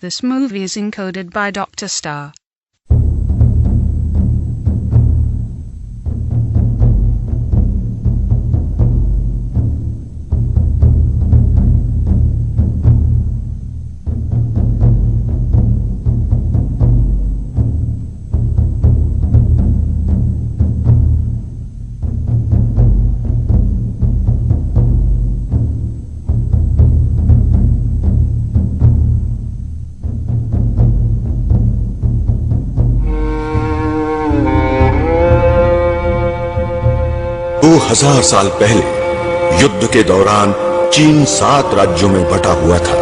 this movie is encoded by Dr. Star. हजार साल पहले युद्ध के दौरान चीन 7 राज्यों में बटा हुआ था।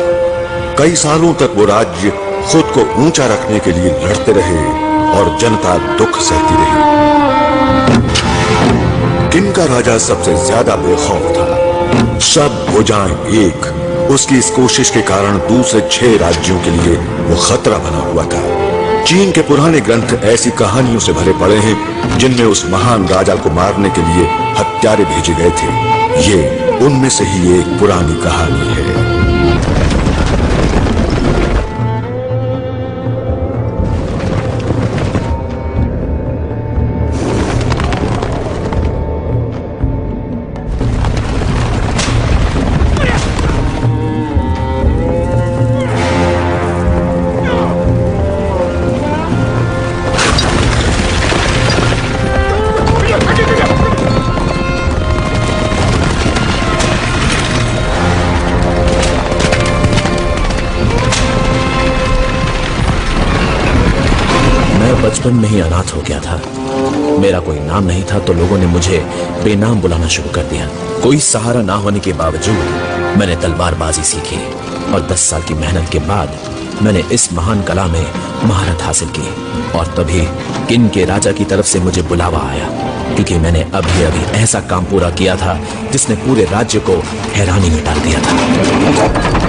कई सालों तक वो राज्य खुद को ऊंचा रखने के लिए लड़ते रहे और जनता दुख सहती रही। किन का राजा सबसे ज्यादा बेखौफ था। सब भुजाएं एक। उसकी इस कोशिश के कारण दूसरे 6 राज्यों के लिए वो खतरा बना हुआ था। चीन के पुराने ग्रंथ ऐसी कहानियों से भरे पड़े हैं जिनमें उस महान राजा को मारने के लिए हत्यारे भेजे गए थे। ये उनमें से ही एक पुरानी कहानी है। बचपन में ही अनाथ हो गया था। मेरा कोई नाम नहीं था तो लोगों ने मुझे बेनाम बुलाना शुरू कर दिया। कोई सहारा ना होने के बावजूद मैंने तलवारबाजी सीखी और 10 साल की मेहनत के बाद मैंने इस महान कला में महारत हासिल की। और तभी किन के राजा की तरफ से मुझे बुलावा आया, क्योंकि मैंने अभी अभी ऐसा काम पूरा किया था जिसने पूरे राज्य को हैरानी में डाल दिया था।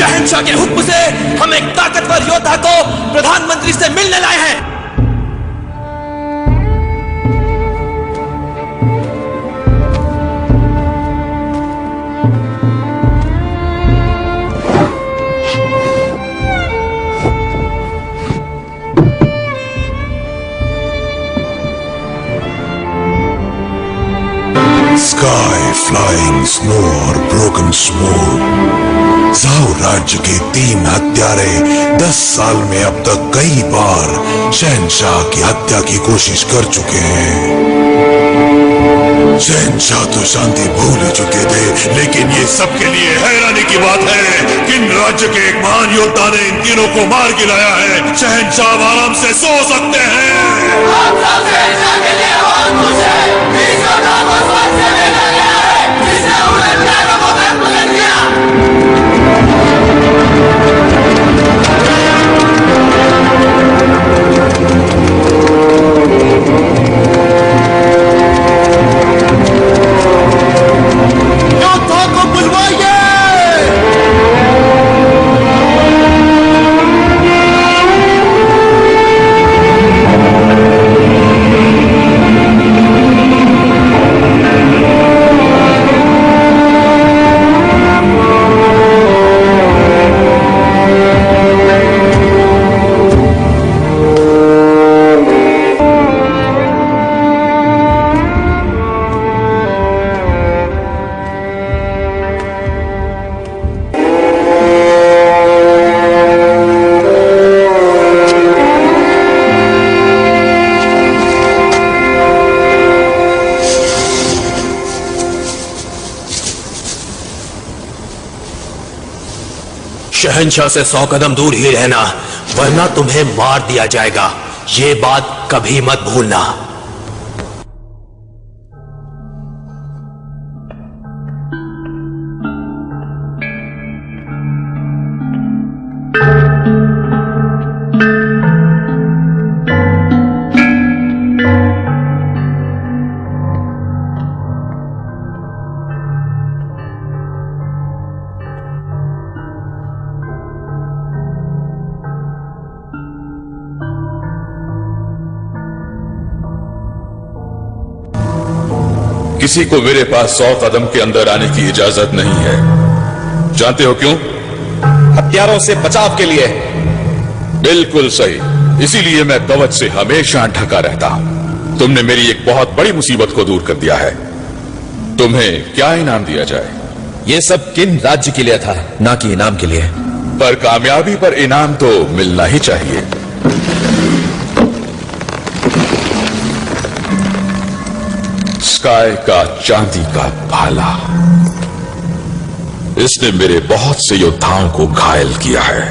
शहंशाह के हुक्म से हम एक ताकतवर योद्धा को प्रधानमंत्री से मिलने लाए हैं। Sky flying snow और broken small। जाओ राज्य के 3 हत्यारे 10 साल में अब तक कई बार शहंशाह की हत्या की कोशिश कर चुके हैं। शहंशाह तो शांति भूल ही चुके थे, लेकिन ये सबके लिए हैरानी की बात है कि इन राज्य के एक महान योद्धा ने इन तीनों को मार गिराया है। शहंशाह आराम से सो सकते शहंशाह से 100 कदम दूर ही रहना, वरना तुम्हें मार दिया जाएगा। ये बात कभी मत भूलना। किसी को मेरे पास 100 कदम के अंदर आने की इजाजत नहीं है। जानते हो क्यों? हथियारों से बचाव के लिए। बिल्कुल सही। इसीलिए मैं कवच से हमेशा ढका रहता हूं। तुमने मेरी एक बहुत बड़ी मुसीबत को दूर कर दिया है। तुम्हें क्या इनाम दिया जाए? ये सब किन राज्य के लिए था, ना कि इनाम के लिए। पर कामयाबी पर इनाम तो मिलना ही चाहिए। स्काई का चांदी का भाला, इसने मेरे बहुत से योद्धाओं को घायल किया है।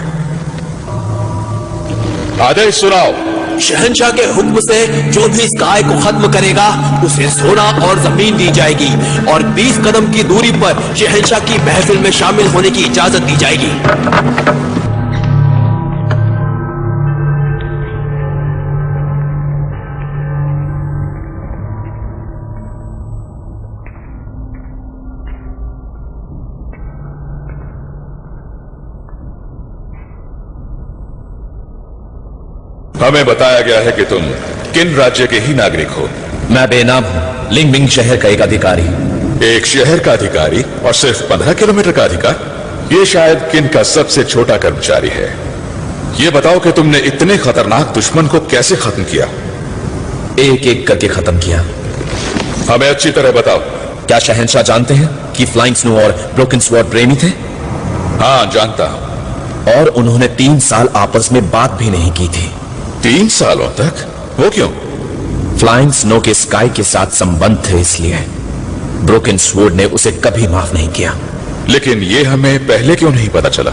आदेश सुनाओ। शहंशाह के हुक्म से जो भी इस गाय को खत्म करेगा उसे सोना और जमीन दी जाएगी और 20 कदम की दूरी पर शहंशाह की महफिल में शामिल होने की इजाजत दी जाएगी। हमें बताया गया है कि तुम किन राज्य के ही नागरिक हो। मैं बेनाम हूं, लिंगमिंग शहर का एक अधिकारी। एक शहर का अधिकारी और सिर्फ 15 किलोमीटर का अधिकार? ये शायद किन का सबसे छोटा कर्मचारी है। ये बताओ कि तुमने इतने खतरनाक दुश्मन को कैसे खत्म किया? एक एक करके खत्म किया। हमें अच्छी तरह बताओ। क्या शहंशाह जानते हैं कि फ्लाइंग स्नो और ब्रोकन स्वॉर्ड प्रेमी थे? हाँ, जानता हूं। और उन्होंने 3 साल आपस में बात भी नहीं की थी। 3 सालों तक? वो क्यों? फ्लाइंग स्नो के स्काई के साथ संबंध थे, इसलिए ब्रोकन स्वॉर्ड ने उसे कभी माफ नहीं किया। लेकिन ये हमें पहले क्यों नहीं पता चला?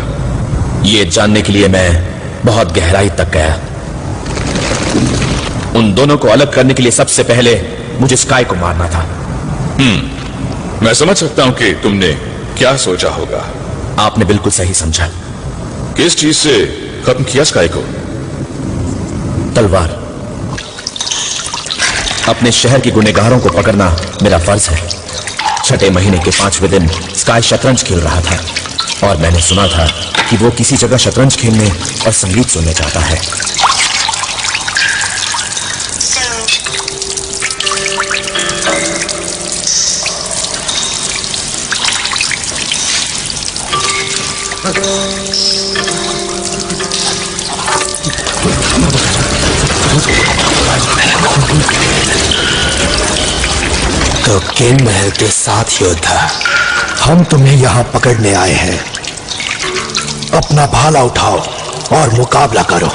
ये जानने के लिए मैं बहुत गहराई तक गया। उन दोनों को अलग करने के लिए सबसे पहले मुझे स्काई को मारना था। मैं समझ सकता हूं कि तुमने क्या सोचा होगा। आपने बिल्कुल सही समझा। किस चीज से खत्म किया स्काई को? तलवार। अपने शहर के गुनहगारों को पकड़ना मेरा फर्ज है। 6ठे महीने के 5वें दिन स्काई शतरंज खेल रहा था और मैंने सुना था कि वो किसी जगह शतरंज खेलने और संगीत सुनने जाता है। तो किन महल के 7 योद्धा हम तुम्हें यहां पकड़ने आए हैं। अपना भाला उठाओ और मुकाबला करो।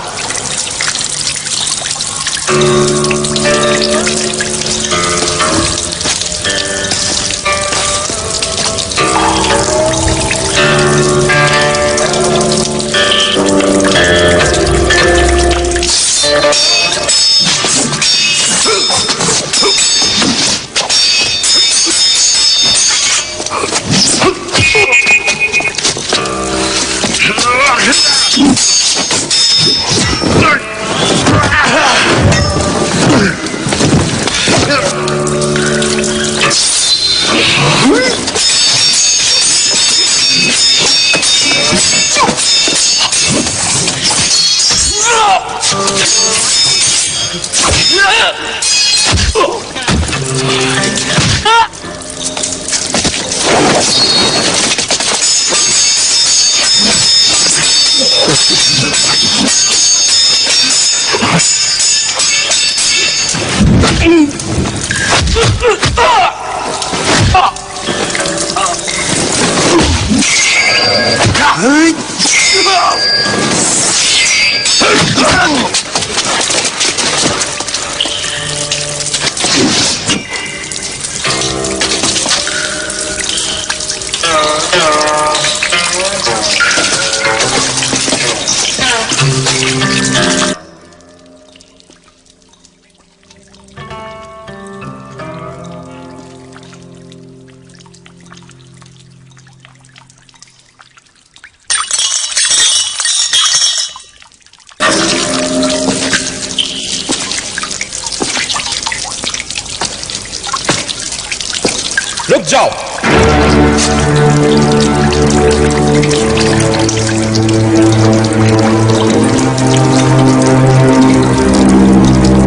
रुक जाओ।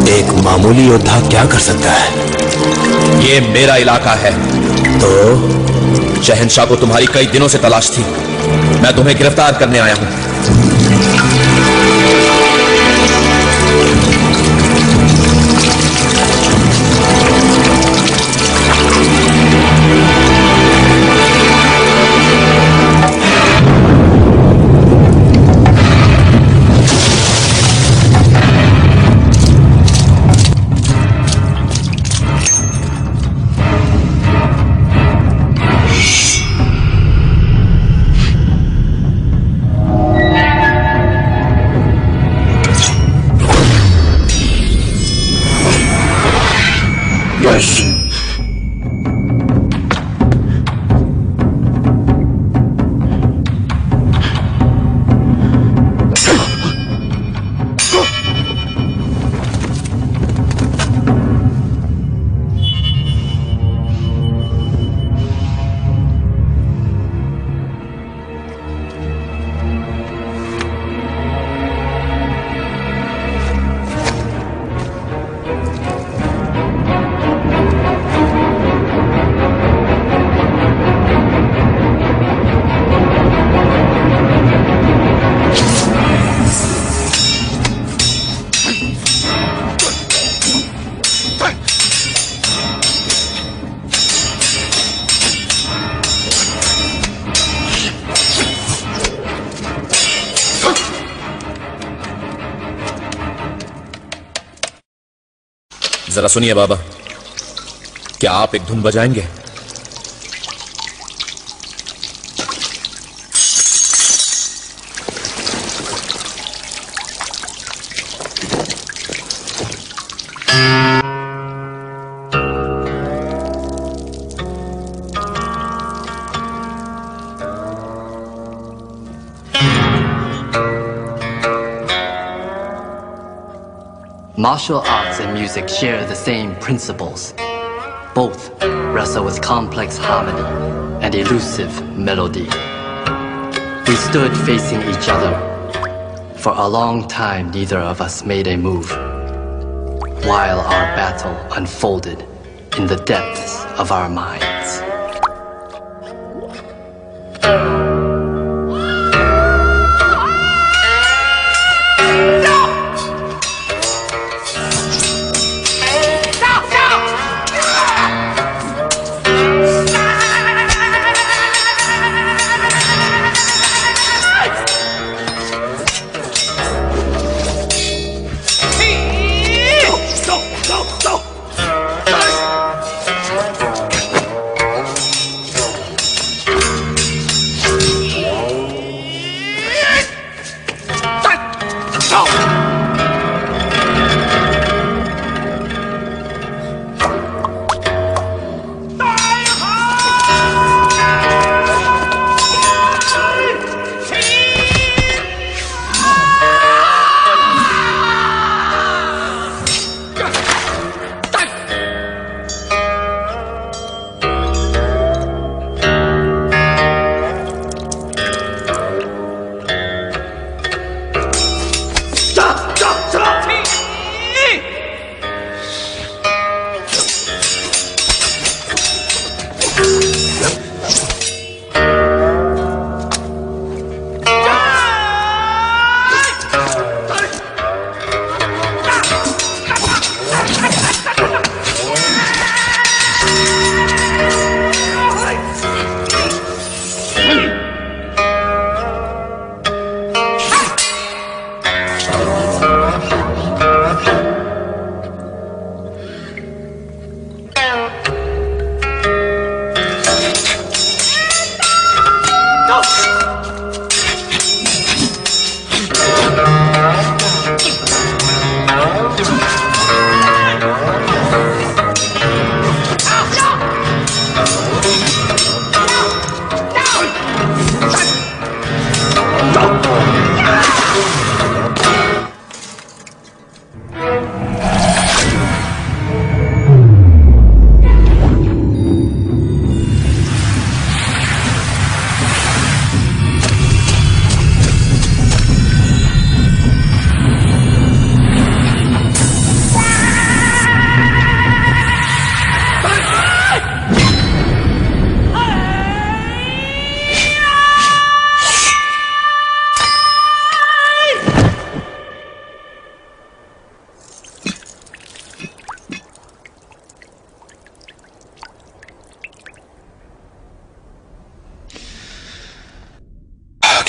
एक मामूली योद्धा क्या कर सकता है, ये मेरा इलाका है। तो शहंशाह को तुम्हारी कई दिनों से तलाश थी। मैं तुम्हें गिरफ्तार करने आया हूं। जरा सुनिए बाबा, क्या आप एक धुन बजाएंगे? Martial arts and music share the same principles. Both wrestle with complex harmony and elusive melody. We stood facing each other. For a long time, neither of us made a move, while our battle unfolded in the depths of our minds.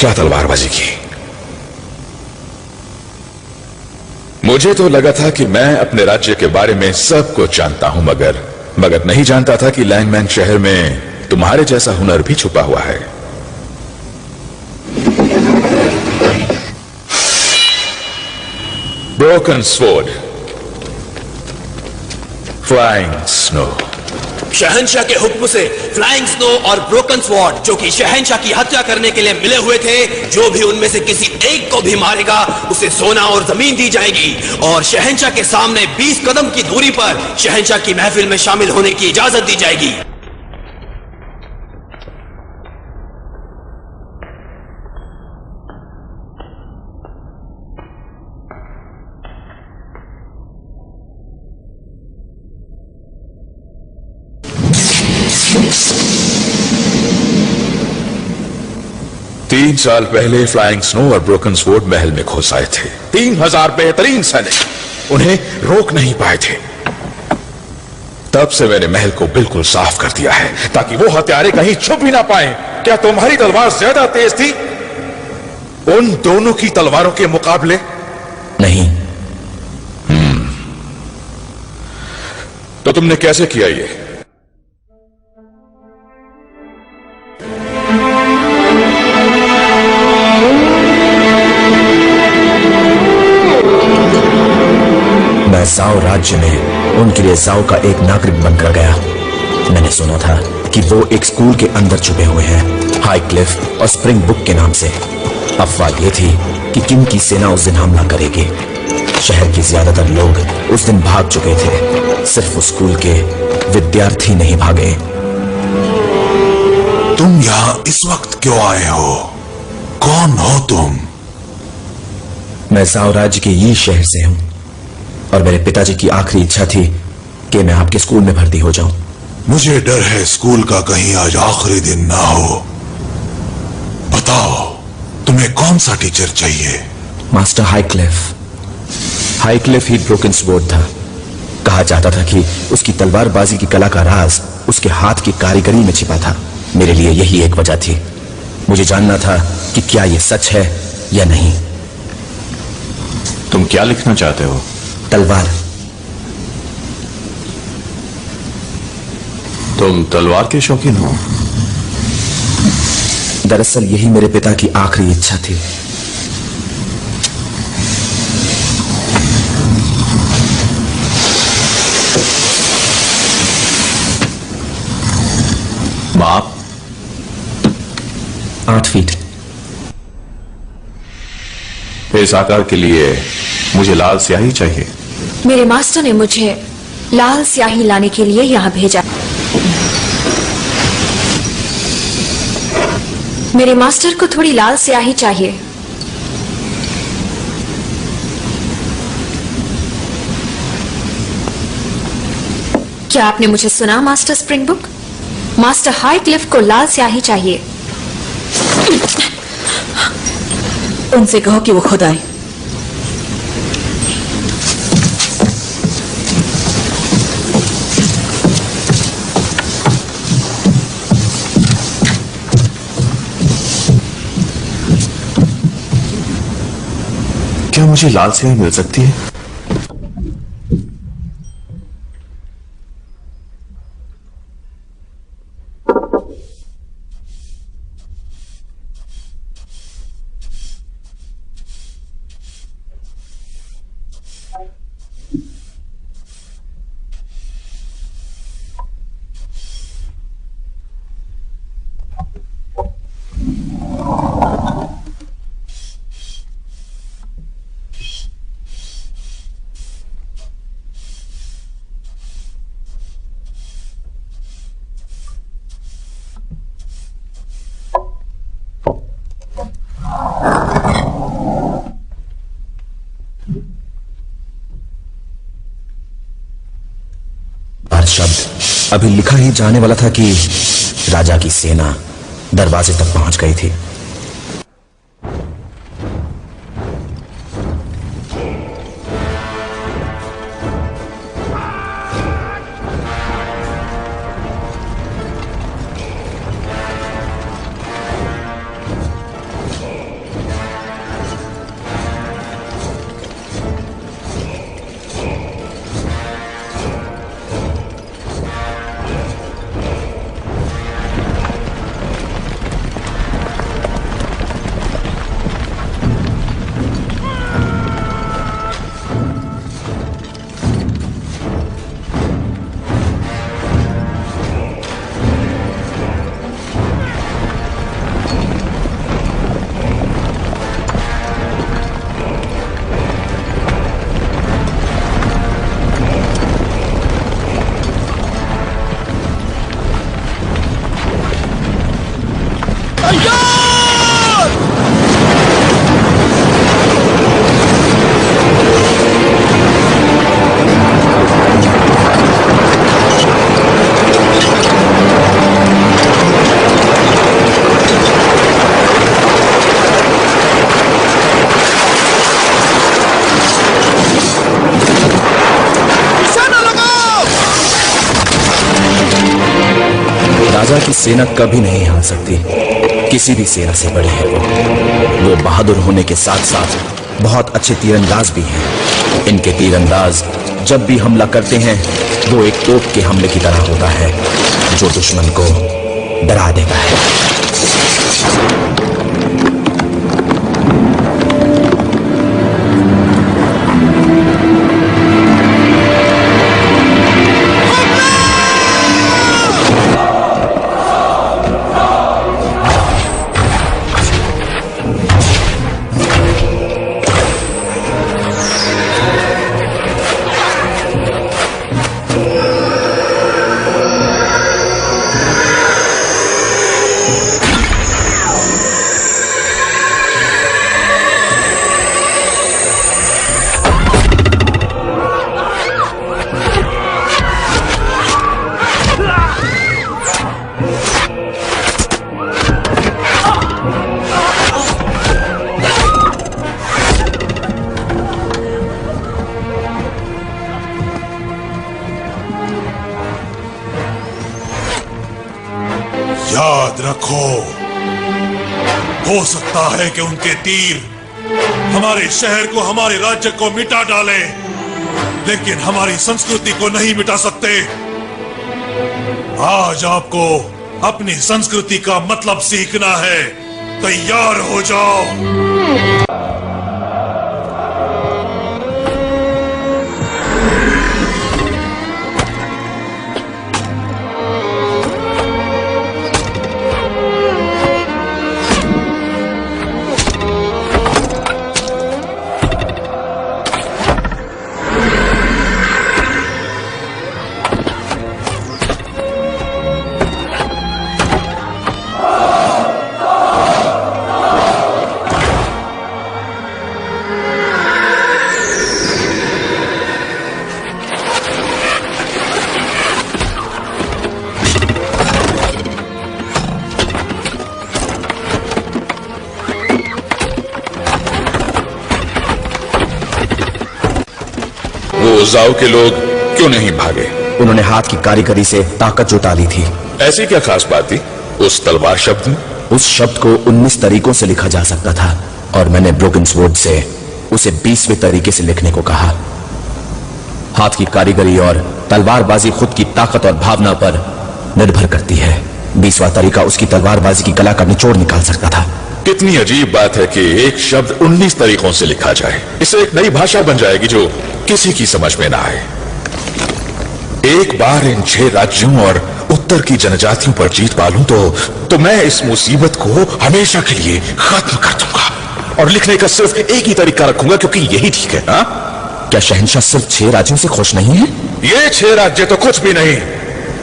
क्या तलवारबाजी की। मुझे तो लगा था कि मैं अपने राज्य के बारे में सब कुछ जानता हूं, मगर नहीं जानता था कि लैंगमैन शहर में तुम्हारे जैसा हुनर भी छुपा हुआ है। Broken sword, flying snow. शहंशाह के हुक्म से फ्लाइंग स्नो और ब्रोकन स्वॉर्ड, जो कि शहंशाह की हत्या करने के लिए मिले हुए थे, जो भी उनमें से किसी एक को भी मारेगा उसे सोना और जमीन दी जाएगी और शहंशाह के सामने 20 कदम की दूरी पर शहंशाह की महफिल में शामिल होने की इजाजत दी जाएगी। तीन साल पहले फ्लाइंग स्नो और ब्रोकन स्वॉर्ड महल में घुस आए थे। 3000 बेहतरीन सैनिक उन्हें रोक नहीं पाए थे। तब से मैंने महल को बिल्कुल साफ कर दिया है ताकि वो हत्यारे कहीं छुप भी ना पाए। क्या तुम्हारी तलवार ज्यादा तेज थी उन दोनों की तलवारों के मुकाबले? नहीं। तो तुमने कैसे किया ये? मैं जाओ राज्य में उनके लिए जाओ का एक नागरिक बनकर गया। मैंने सुना था कि वो एक स्कूल के अंदर छुपे हुए हैं, हाई क्लिफ और स्प्रिंग बुक के नाम से। अफवाह ये थी कि किंग की सेना उस दिन हमला करेगी। शहर के ज्यादातर लोग उस दिन भाग चुके थे, सिर्फ उस स्कूल के विद्यार्थी नहीं भागे। तुम यहां इस वक्त क्यों आए हो? कौन हो तुम? मैं जाओ राज्य के ये शहर से हूं और मेरे पिताजी की आखिरी इच्छा थी कि मैं आपके स्कूल में भर्ती हो जाऊं। मुझे डर है स्कूल का कहीं आज आखिरी दिन ना हो। बताओ तुम्हें कौन सा टीचर चाहिए? मास्टर हाईक्लिफ ही ब्रोकन स्वॉर्ड था। कहा जाता था कि उसकी तलवारबाजी की कला का राज उसके हाथ की कारीगरी में छिपा था। मेरे लिए यही एक वजह थी। मुझे जानना था कि क्या यह सच है या नहीं। तुम क्या लिखना चाहते हो? तलवार। तुम तलवार के शौकीन हो? दरअसल यही मेरे पिता की आखिरी इच्छा थी। माप 8 फीट। इस आकार के लिए मुझे लाल स्याही चाहिए। मेरे मास्टर ने मुझे लाल स्याही लाने के लिए यहां भेजा। मेरे मास्टर को थोड़ी लाल स्याही चाहिए। क्या आपने मुझे सुना मास्टर स्प्रिंगबुक? मास्टर हाईक्लिफ को लाल स्याही चाहिए। उनसे कहो कि वो खुद आए। क्या मुझे लाल स्याही मिल सकती है? शब्द अभी लिखा ही जाने वाला था कि राजा की सेना दरवाजे तक पहुंच गई थी। की सेना कभी नहीं हार सकती, किसी भी सेना से बड़ी है वो बहादुर होने के साथ साथ बहुत अच्छे तीरंदाज भी हैं। इनके तीरंदाज जब भी हमला करते हैं वो एक तोप के हमले की तरह होता है जो दुश्मन को डरा देता है। याद रखो, हो सकता है कि उनके तीर हमारे शहर को, हमारे राज्य को मिटा डाले, लेकिन हमारी संस्कृति को नहीं मिटा सकते। आज आपको अपनी संस्कृति का मतलब सीखना है। तैयार हो जाओ। जाओ के लोग क्यों नहीं भागे? उन्होंने हाथ की कारीगरी से ताकत जुटा ली थी। ऐसी क्या खास बात थी उस तलवार शब्द में? उस शब्द को 19 तरीकों से लिखा जा सकता था और मैंने ब्रोकन स्वॉर्ड से उसे 20वें तरीके से लिखने को कहा। हाथ की कारीगरी और तलवारबाजी खुद की ताकत और भावना पर निर्भर करती है। 20वां तरीका उसकी तलवारबाजी की कला का निचोड़ निकाल सकता था। कितनी अजीब बात है कि एक शब्द 19 तरीकों से लिखा जाए। इससे एक नई भाषा बन जाएगी जो किसी की समझ में ना आए। एक बार इन 6 राज्यों और उत्तर की जनजातियों पर जीत पालूं तो मैं इस मुसीबत को हमेशा के लिए खत्म कर दूंगा और लिखने का सिर्फ एक ही तरीका रखूंगा क्योंकि यही ठीक है। हा? क्या शहंशाह सिर्फ 6 राज्यों से खुश नहीं है? ये 6 राज्य तो कुछ भी नहीं।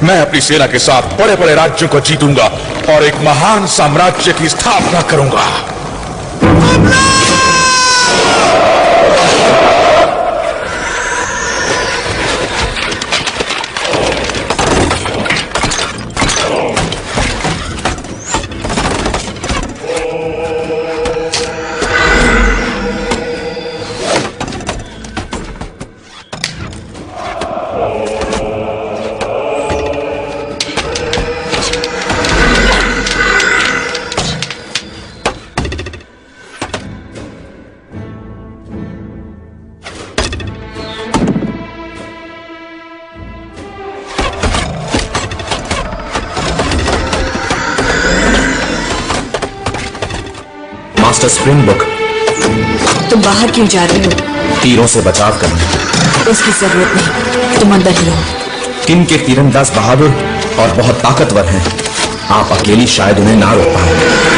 मैं अपनी सेना के साथ बड़े बड़े राज्यों को जीतूंगा और एक महान साम्राज्य की स्थापना करूंगा। मास्टर स्प्रिंगबुक, तुम बाहर क्यों जा रहे हो? तीरों से बचाव करने। उसकी जरूरत नहीं, तुम अंदर ही रहो। किन के तीरंदाज बहादुर और बहुत ताकतवर हैं। आप अकेली शायद उन्हें ना रोक पाए।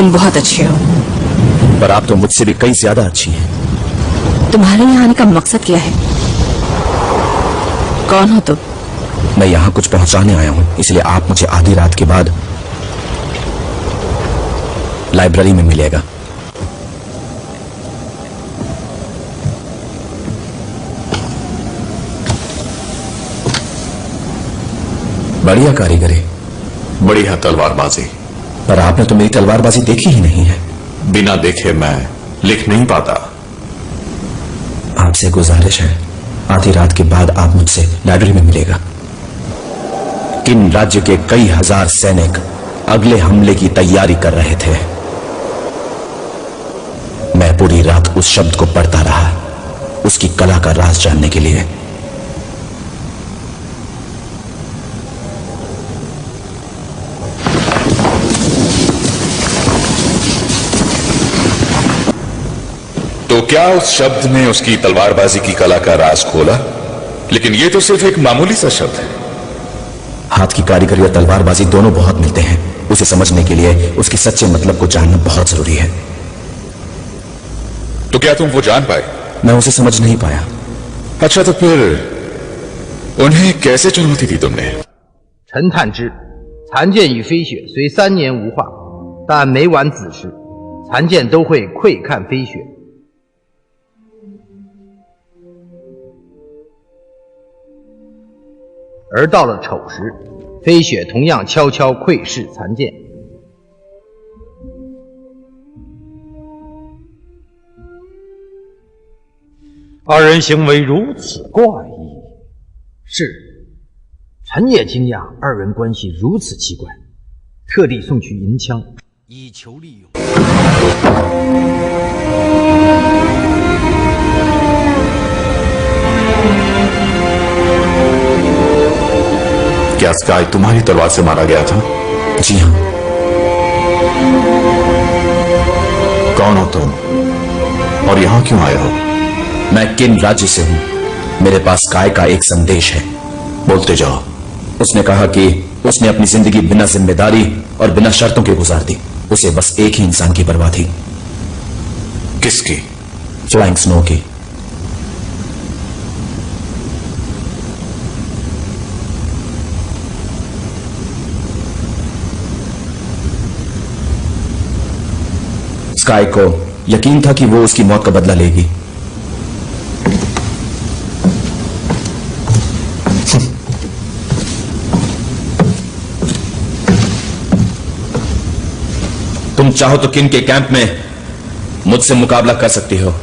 तुम बहुत अच्छे हो। पर आप तो मुझसे भी कई ज्यादा अच्छी हैं। तुम्हारे यहाँ आने का मकसद क्या है? कौन हो तुम? मैं यहाँ कुछ पहुंचाने आया हूँ, इसलिए आप मुझे आधी रात के बाद लाइब्रेरी में मिलेगा। बढ़िया कारीगरी, बढ़िया तलवारबाजी। पर आपने तो मेरी तलवारबाजी देखी ही नहीं है। बिना देखे मैं लिख नहीं पाता। आपसे गुजारिश है, आधी रात के बाद आप मुझसे लाइब्रेरी में मिलेगा। किन राज्य के कई हजार सैनिक अगले हमले की तैयारी कर रहे थे। मैं पूरी रात उस शब्द को पढ़ता रहा, उसकी कला का राज जानने के लिए। तो क्या उस शब्द ने उसकी तलवारबाजी की कला का राज खोला? लेकिन यह तो सिर्फ एक मामूली सा शब्द है। हाथ की कारीगरी और तलवारबाजी दोनों बहुत मिलते हैं। उसे समझने के लिए उसके सच्चे मतलब को जानना बहुत जरूरी है। तो क्या तुम वो जान पाए? मैं उसे समझ नहीं पाया। अच्छा, तो फिर उन्हें कैसे चुनौती दी तुमने? 陈探之，残剑与飞雪虽3年无话，但每晚子时，残剑都会窥看飞雪。而到了丑时，飞雪同样悄悄窥视残剑。二人行为如此怪异，是，臣也惊讶二人关系如此奇怪，特地送去银枪，以求利用。 क्या स्काई तुम्हारी तलवार से मारा गया था? जी हां। कौन हो तुम और यहां क्यों आए हो? मैं किन राज्य से हूं। मेरे पास काय का एक संदेश है। बोलते जाओ। उसने कहा कि उसने अपनी जिंदगी बिना जिम्मेदारी और बिना शर्तों के गुजार दी। उसे बस एक ही इंसान की परवाह थी। किसकी? फ्लाइंग स्नो की। स्काई को यकीन था कि वो उसकी मौत का बदला लेगी। तुम चाहो तो किन के कैंप में मुझसे मुकाबला कर सकती हो।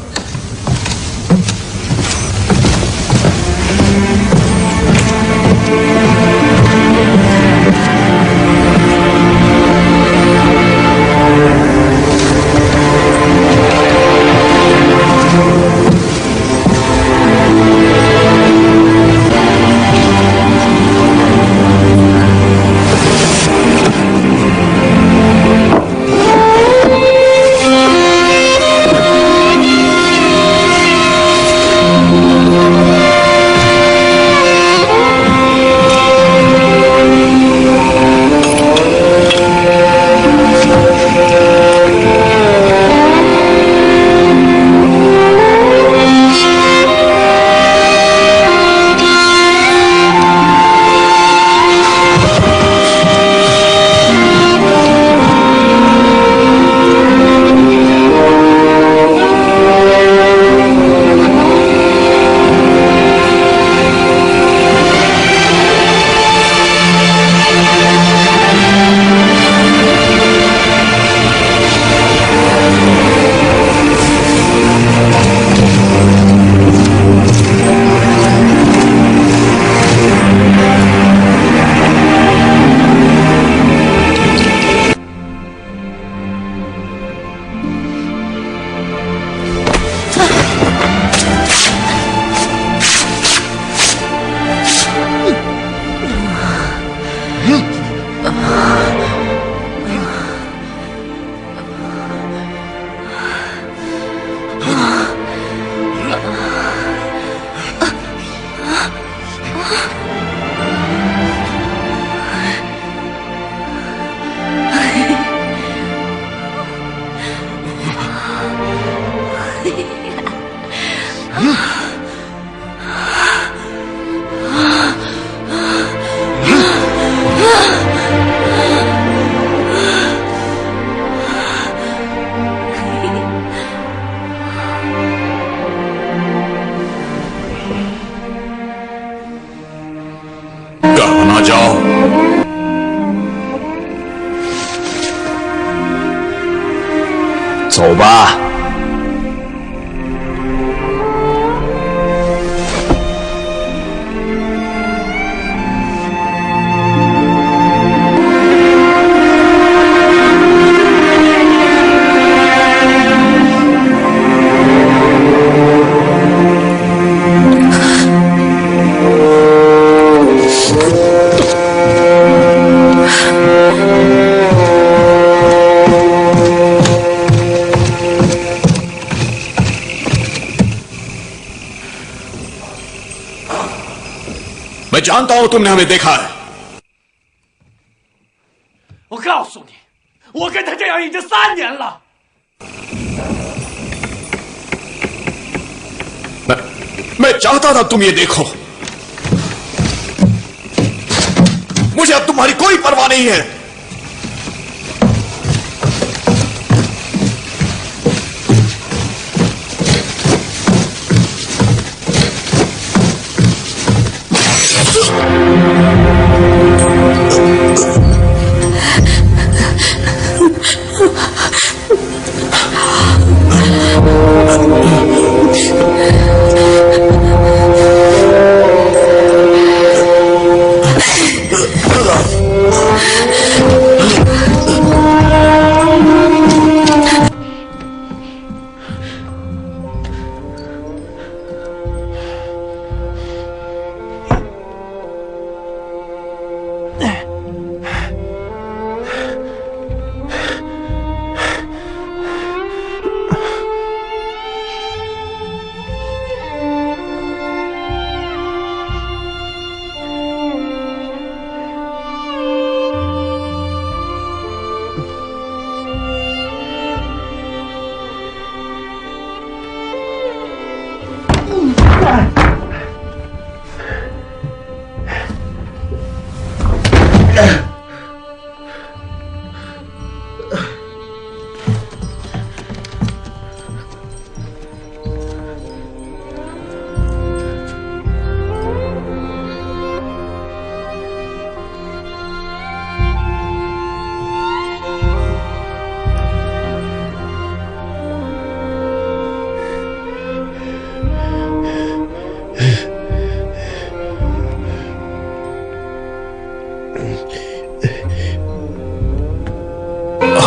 कहा ना जाओ।走吧。मैं जानता हूं तुमने हमें देखा है।我告诉你，我跟他这样已经3年了。मैं चाहता था तुम ये देखो। मुझे अब तुम्हारी कोई परवाह नहीं है।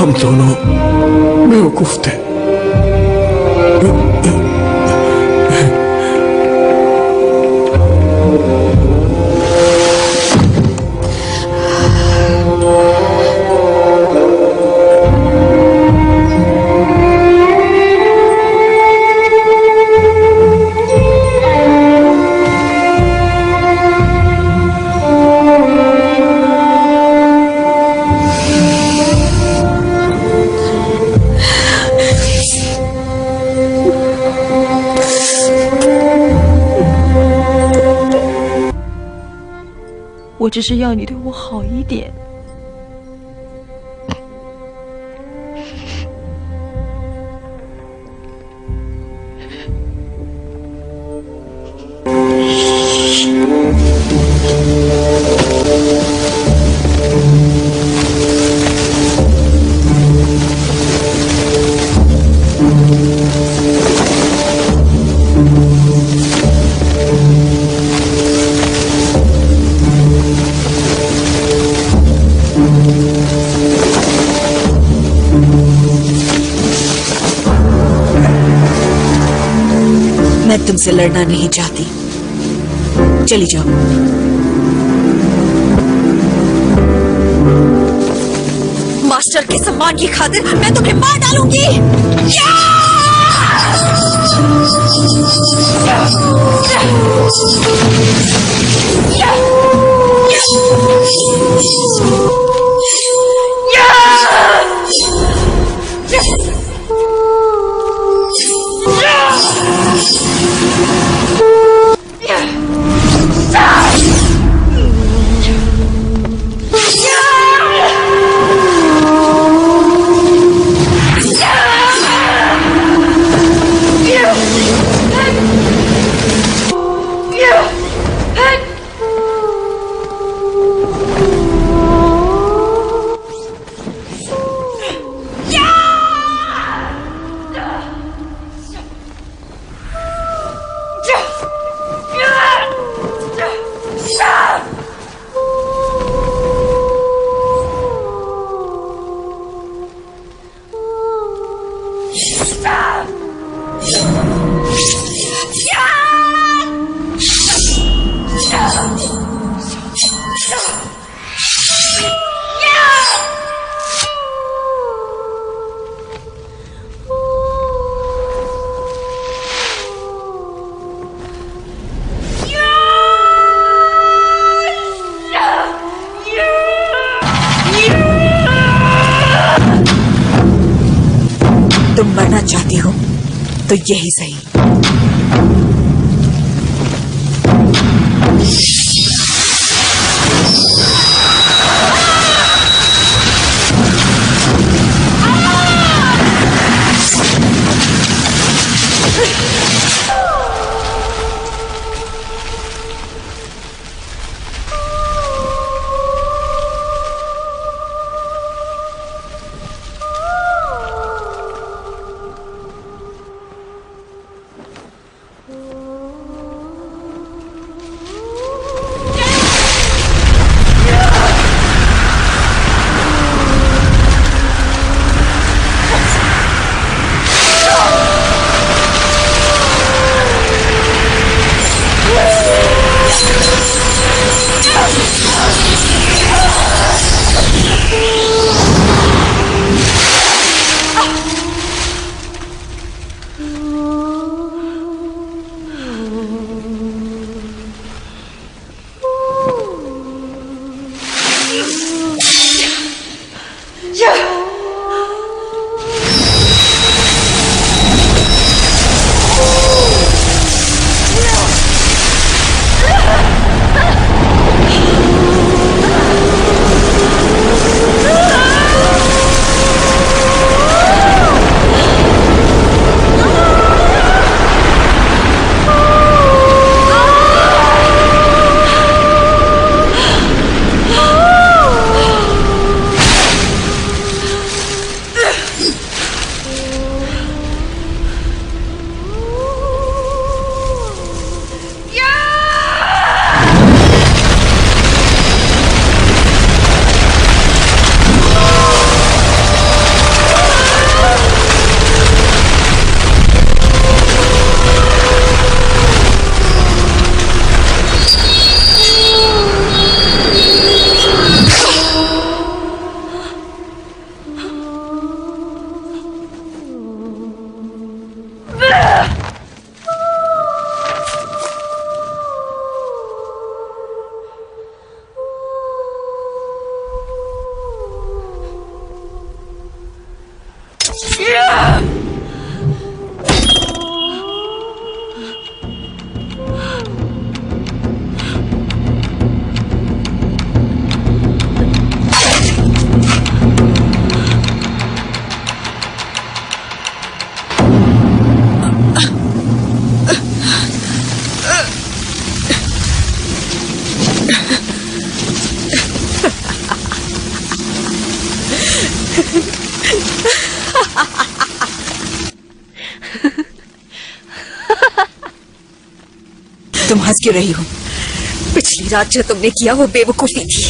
हम दोनों बेवकूफ थे।我只是要你对我好一点。मैं तुमसे लड़ना नहीं चाहती, चली जाओ। मास्टर के सम्मान की खातिर मैं तुम्हें मार डालूंगी। तो यही सही। तुम हंस क्यों रही हो? पिछली रात जो तुमने किया वो बेवकूफी थी।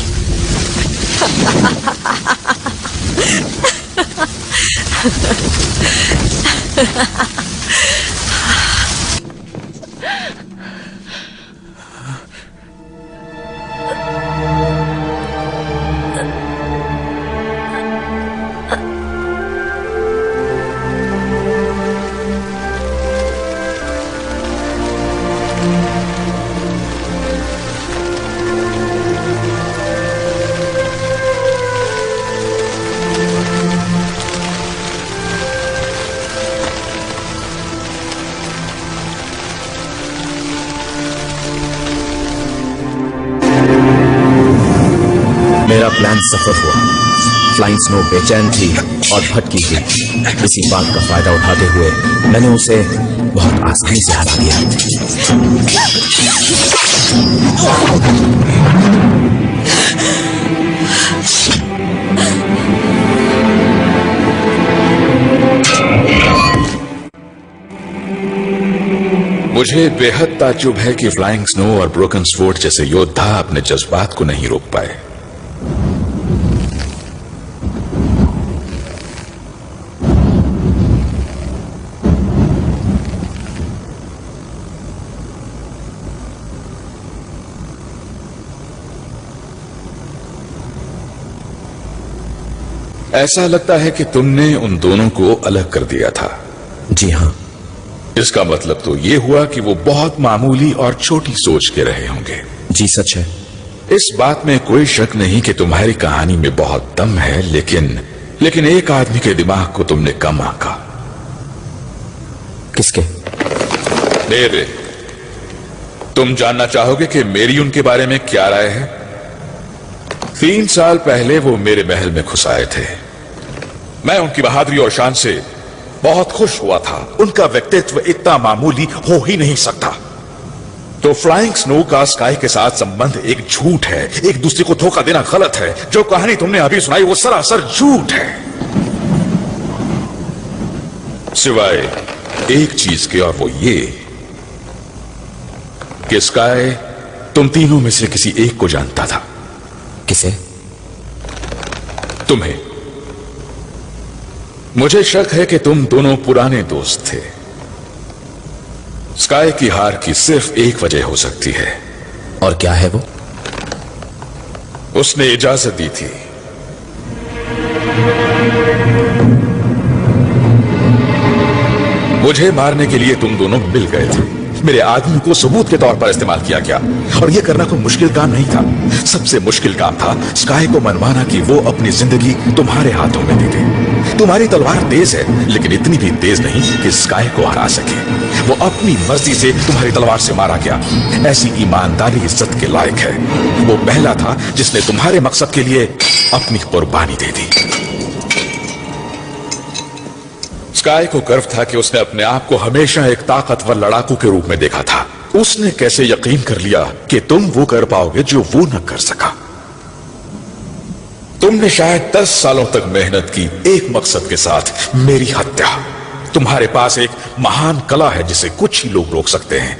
मेरा प्लान सफल हुआ। फ्लाइंग स्नो बेचैन थी और भटकी थी। इसी बात का फायदा उठाते हुए मैंने उसे बहुत आसानी से हरा दिया। मुझे बेहद ताज्जुब है कि फ्लाइंग स्नो और ब्रोकन स्वॉर्ड जैसे योद्धा अपने जज्बात को नहीं रोक पाए। ऐसा लगता है कि तुमने उन दोनों को अलग कर दिया था। जी हाँ। इसका मतलब तो ये हुआ कि वो बहुत मामूली और छोटी सोच के रहे होंगे। जी सच है। इस बात में कोई शक नहीं कि तुम्हारी कहानी में बहुत दम है, लेकिन एक आदमी के दिमाग को तुमने कम आंका। किसके? मेरे। तुम जानना चाहोगे कि मेरी उनके बारे में क्या राय है? 3 साल पहले वो मेरे महल में घुस आए थे। मैं उनकी बहादुरी और शान से बहुत खुश हुआ था। उनका व्यक्तित्व इतना मामूली हो ही नहीं सकता। तो फ्लाइंग स्नो का स्काई के साथ संबंध एक झूठ है। एक दूसरे को धोखा देना गलत है। जो कहानी तुमने अभी सुनाई वो सरासर झूठ है, सिवाय एक चीज के, और वो ये कि स्काई तुम तीनों में से किसी एक को जानता था। किसे? तुम्हें। मुझे शक है कि तुम दोनों पुराने दोस्त थे। स्काई की हार की सिर्फ एक वजह हो सकती है। और क्या है वो? उसने इजाजत दी थी। मुझे मारने के लिए तुम दोनों मिल गए थे। मेरे आदमी को सबूत के तौर पर इस्तेमाल किया गया, और यह करना कोई मुश्किल काम नहीं था। सबसे मुश्किल काम था स्काई को मनवाना कि वो अपनी जिंदगी तुम्हारे हाथों में दे दे। तुम्हारी तलवार तेज है, लेकिन इतनी भी तेज नहीं कि स्काई को हरा सके। वो अपनी मर्जी से तुम्हारी तलवार से मारा गया। ऐसी ईमानदारी इज्जत के लायक है। वो पहला था जिसने तुम्हारे मकसद के लिए अपनी कुर्बानी दे दी। स्काई को गर्व था कि उसने अपने आप को हमेशा एक ताकतवर लड़ाकू के रूप में देखा था। उसने कैसे यकीन कर लिया कि तुम वो कर पाओगे जो वो न कर सका। तुमने शायद 10 सालों तक मेहनत की एक मकसद के साथ, मेरी हत्या। तुम्हारे पास एक महान कला है जिसे कुछ ही लोग रोक सकते हैं।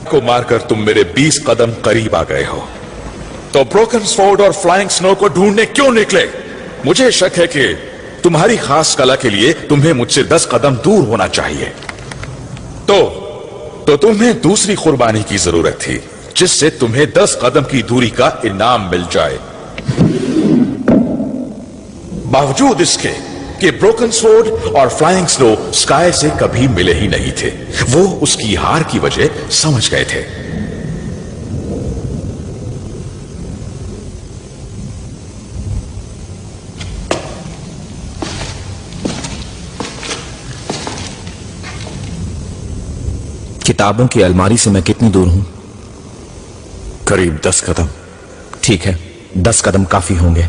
को मारकर तुम मेरे 20 कदम करीब आ गए हो। तो ब्रोकन स्वॉर्ड और फ्लाइंग स्नो को ढूंढने क्यों निकले? मुझे शक है कि तुम्हारी खास कला के लिए तुम्हें मुझसे 10 कदम दूर होना चाहिए। तो तुम्हें दूसरी कुर्बानी की जरूरत थी, जिससे तुम्हें 10 कदम की दूरी का इनाम मिल जाए। बावजूद इसके कि ब्रोकन स्वॉर्ड और फ्लाइंग स्नो स्काई से कभी मिले ही नहीं थे, वो उसकी हार की वजह समझ गए थे। किताबों की अलमारी से मैं कितनी दूर हूं? करीब 10 कदम। ठीक है, 10 कदम काफी होंगे।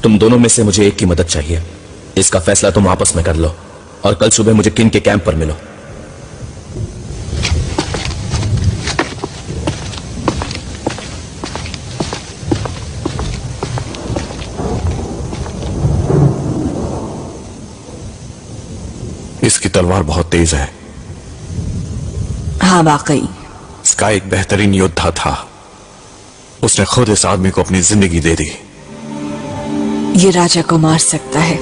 तुम दोनों में से मुझे एक की मदद चाहिए। इसका फैसला तुम आपस में कर लो, और कल सुबह मुझे किन के कैंप पर मिलो। इसकी तलवार बहुत तेज है। हाँ वाकई। स्काई एक बेहतरीन योद्धा था। उसने खुद इस आदमी को अपनी जिंदगी दे दी। ये राजा को मार सकता है।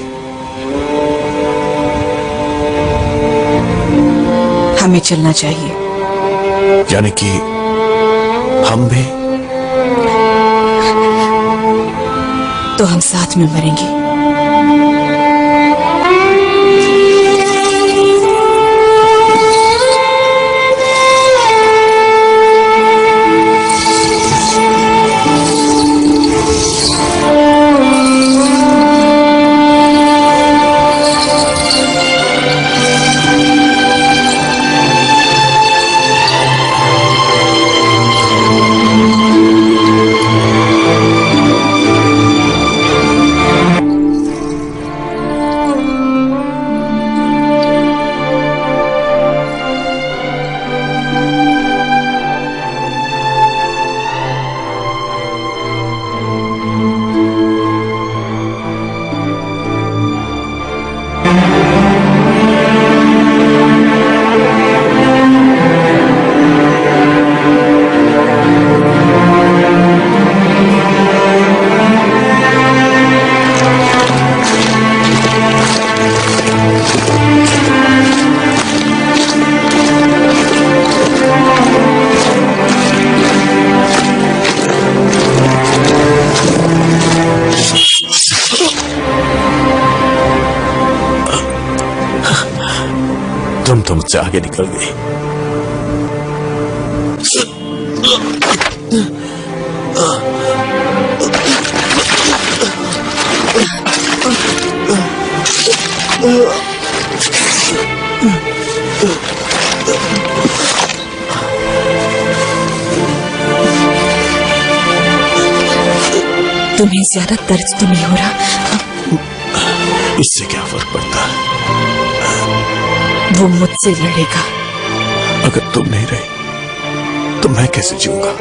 हमें चलना चाहिए। यानी कि हम भी? तो हम साथ में मरेंगे। तुम तो मुझसे आगे निकल गई। तुम्हें ज्यादा दर्द तो नहीं हो रहा? इससे क्या फर्क पड़ता है? वो मुझसे लड़ेगा। अगर तुम नहीं रही तो मैं कैसे जीऊंगा?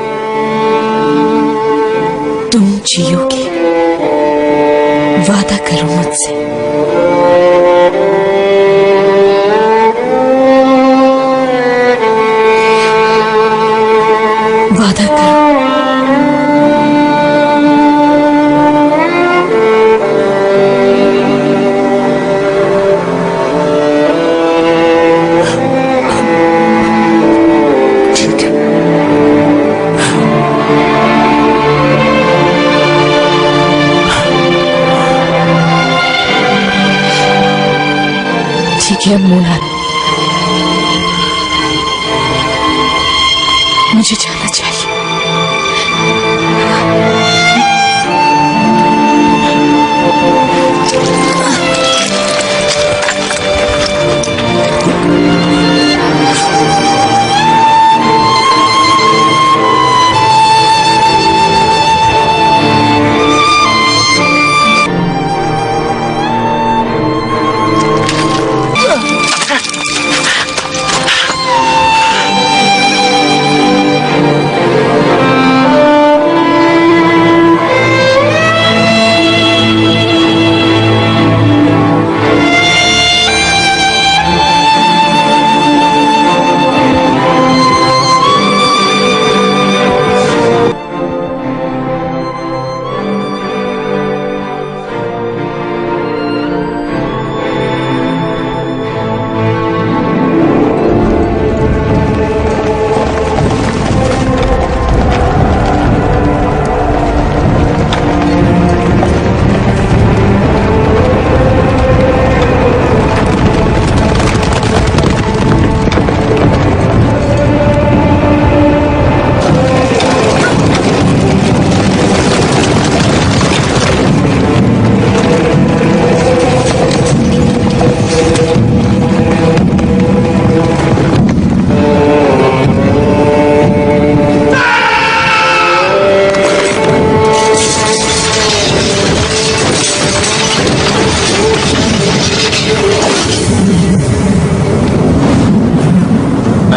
तुम जियोगे, वादा करो मुझसे। वादा करो। ठीक है मुराद, मुझे जाना चाहिए।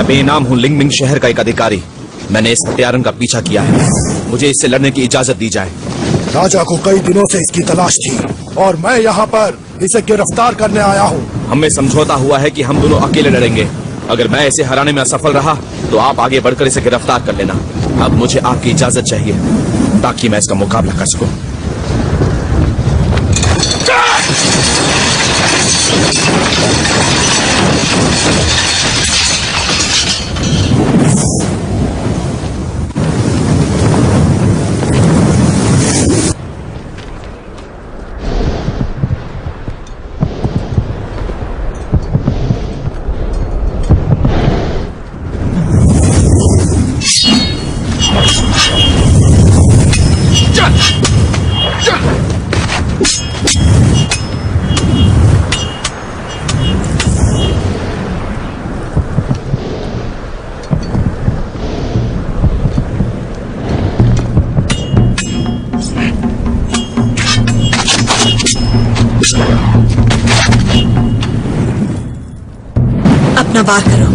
बेनाम हूं लिंगमिंग शहर का एक अधिकारी। मैंने इस हत्यारन का पीछा किया है। मुझे इससे लड़ने की इजाजत दी जाए। राजा को कई दिनों से इसकी तलाश थी और मैं यहाँ पर इसे गिरफ्तार करने आया हूँ। हमें समझौता हुआ है कि हम दोनों अकेले लड़ेंगे। अगर मैं इसे हराने में असफल रहा तो आप आगे बढ़कर इसे गिरफ्तार कर लेना। अब मुझे आपकी इजाजत चाहिए ताकि मैं इसका मुकाबला कर सकूं। अपना वार करो।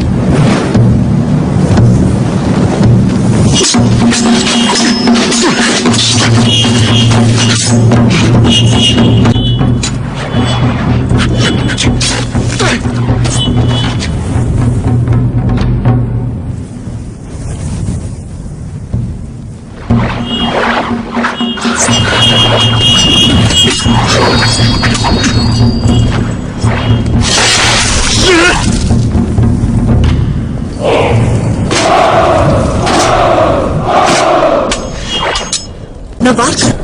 वार कर।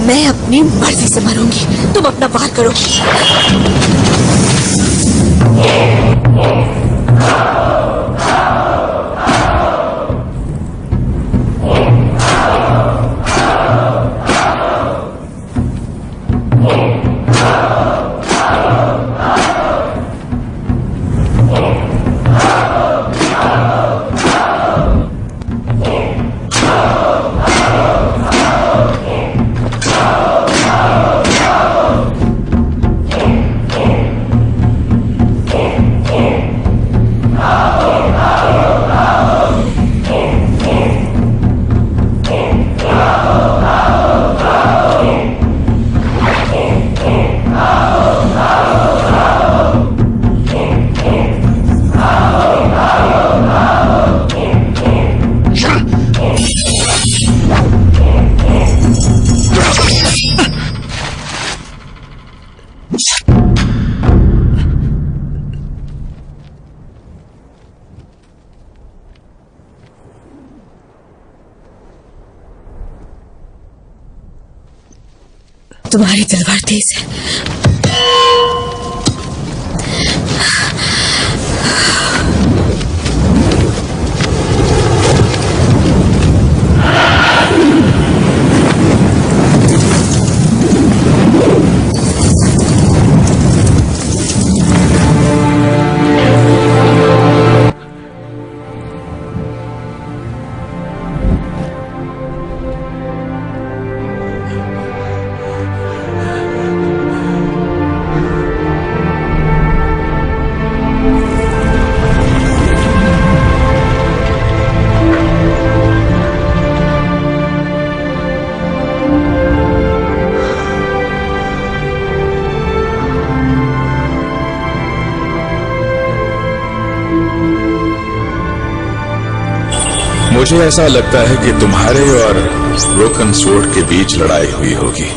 मैं अपनी मर्जी से मरूंगी। तुम अपना वार करो। तुम्हारी तलवार तेज है। मुझे ऐसा लगता है कि तुम्हारे और ब्रोकन स्वॉर्ड के बीच लड़ाई हुई होगी,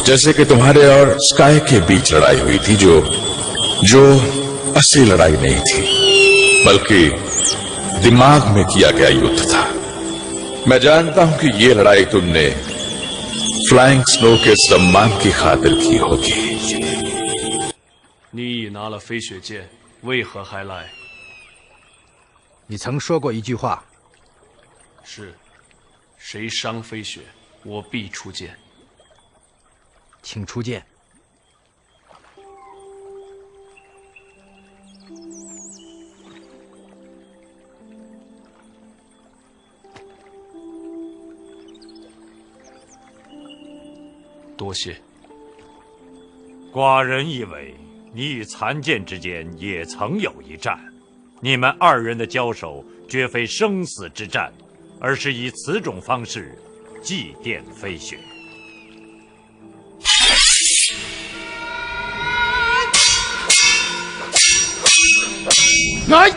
जैसे कि तुम्हारे और स्काई के बीच लड़ाई हुई थी, जो असली लड़ाई नहीं थी, बल्कि दिमाग में किया गया युद्ध था। मैं जानता हूं कि ये लड़ाई तुमने फ्लाइंग स्नो के सम्मान की खातिर की होगी। 你已拿了飞雪剑，为何还来？你曾说过一句话。 是，谁伤飞雪，我必出剑。请出剑。多谢。寡人以为你与残剑之间也曾有一战，你们二人的交手绝非生死之战。 而是以此种方式祭奠飞雪。来！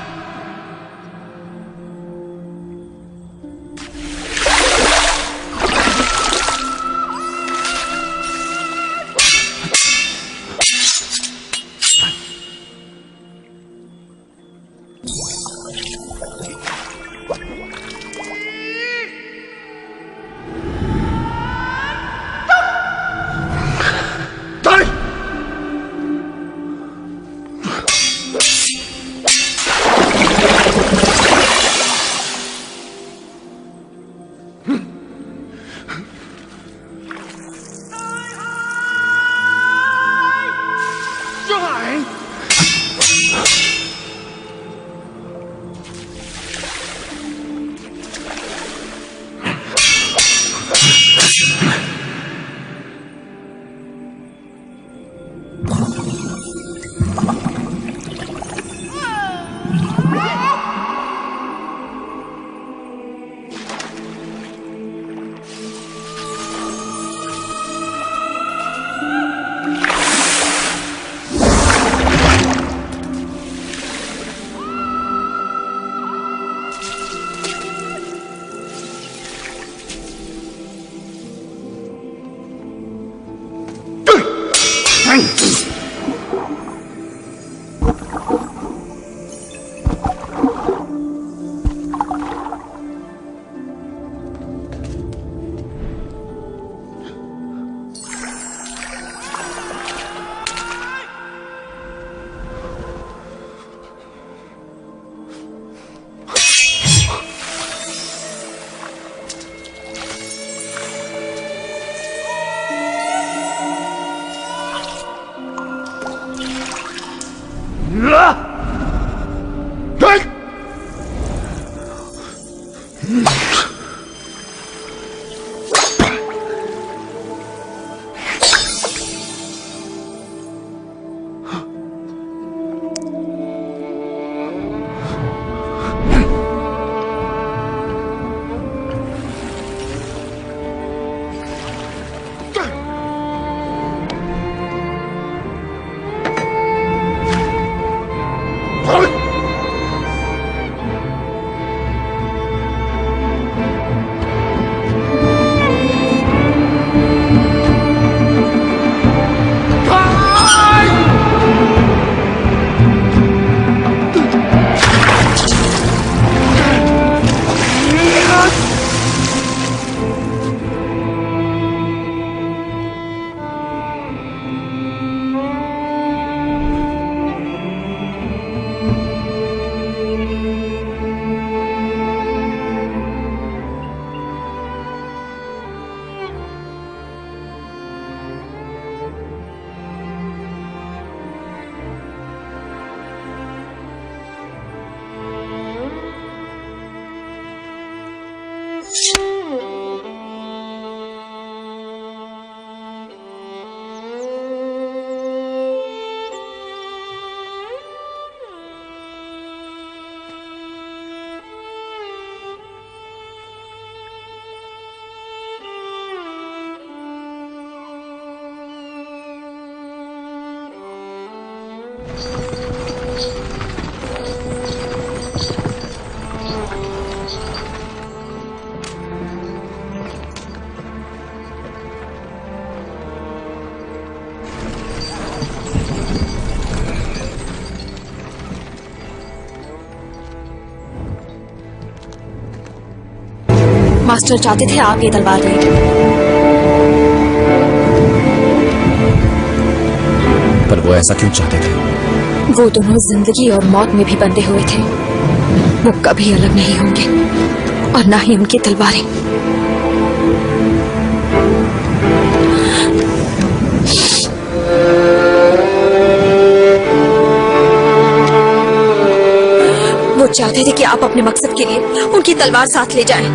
मास्टर चाहते थे आप ये तलवार लें। पर वो ऐसा क्यों चाहते थे? वो दोनों जिंदगी और मौत में भी बंधे हुए थे। वो कभी अलग नहीं होंगे और ना ही उनकी तलवारें। वो चाहते थे कि आप अपने मकसद के लिए उनकी तलवार साथ ले जाएं।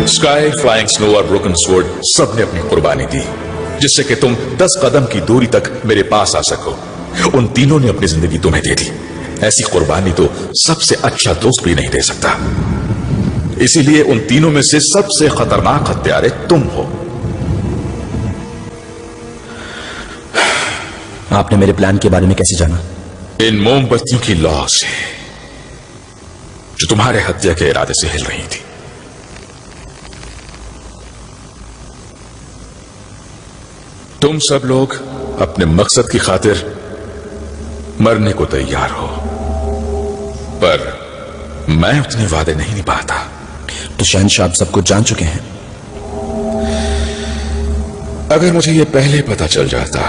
स्काई, फ्लाइंग स्नो और ब्रोकन स्वॉर्ड सबने अपनी कुर्बानी दी जिससे कि तुम 10 कदम की दूरी तक मेरे पास आ सको। उन तीनों ने अपनी जिंदगी तुम्हें दे दी। ऐसी कुर्बानी तो सबसे अच्छा दोस्त भी नहीं दे सकता। इसीलिए उन तीनों में से सबसे खतरनाक हत्यारे तुम हो। आपने मेरे प्लान के बारे में कैसे जाना? इन मोमबत्तियों की लौ से जो तुम्हारे हत्या के इरादे से हिल रही थी। तुम सब लोग अपने मकसद की खातिर मरने को तैयार हो, पर मैं उतने वादे नहीं निभाता। तो शहंशाह आप सब कुछ जान चुके हैं। अगर मुझे यह पहले पता चल जाता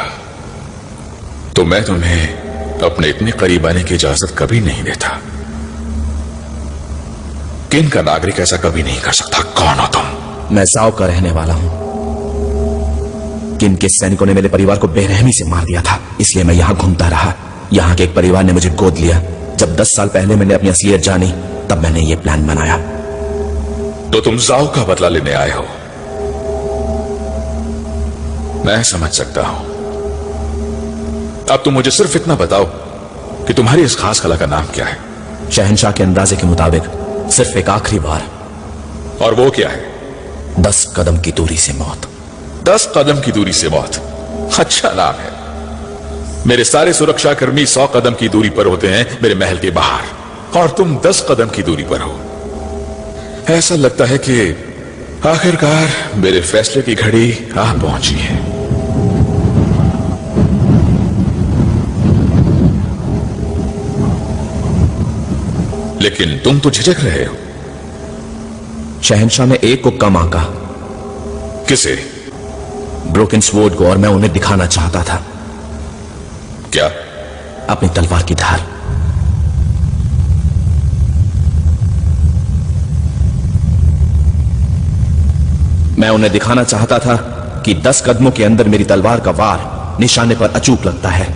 तो मैं तुम्हें अपने इतने करीब आने की इजाजत कभी नहीं देता। किन का नागरिक ऐसा कभी नहीं कर सकता। कौन हो तुम? मैं साव का रहने वाला हूं। किन के सैनिकों ने मेरे परिवार को बेरहमी से मार दिया था, इसलिए मैं यहां घूमता रहा। यहां के एक परिवार ने मुझे गोद लिया। जब 10 साल पहले मैंने अपनी असलियत जानी तब मैंने ये प्लान बनाया। तो तुम जाओ का बदला लेने आए हो। मैं समझ सकता हूं। अब तुम मुझे सिर्फ इतना बताओ कि तुम्हारी इस खास कला का नाम क्या है? शहंशाह के अंदाजे के मुताबिक सिर्फ एक आखिरी बार। और वो क्या है? 10 कदम की दूरी से मौत। 10 कदम की दूरी से मौत, अच्छा नाम है। मेरे सारे सुरक्षाकर्मी 100 कदम की दूरी पर होते हैं मेरे महल के बाहर, और तुम 10 कदम की दूरी पर हो। ऐसा लगता है कि आखिरकार मेरे फैसले की घड़ी आ पहुंची है। लेकिन तुम तो झिझक रहे हो। शहंशाह ने एक को कम आंका। किसे? ब्रोकन स्वॉर्ड को, और मैं उन्हें दिखाना चाहता था। क्या? अपनी तलवार की धार। मैं उन्हें दिखाना चाहता था कि 10 कदमों के अंदर मेरी तलवार का वार निशाने पर अचूक लगता है।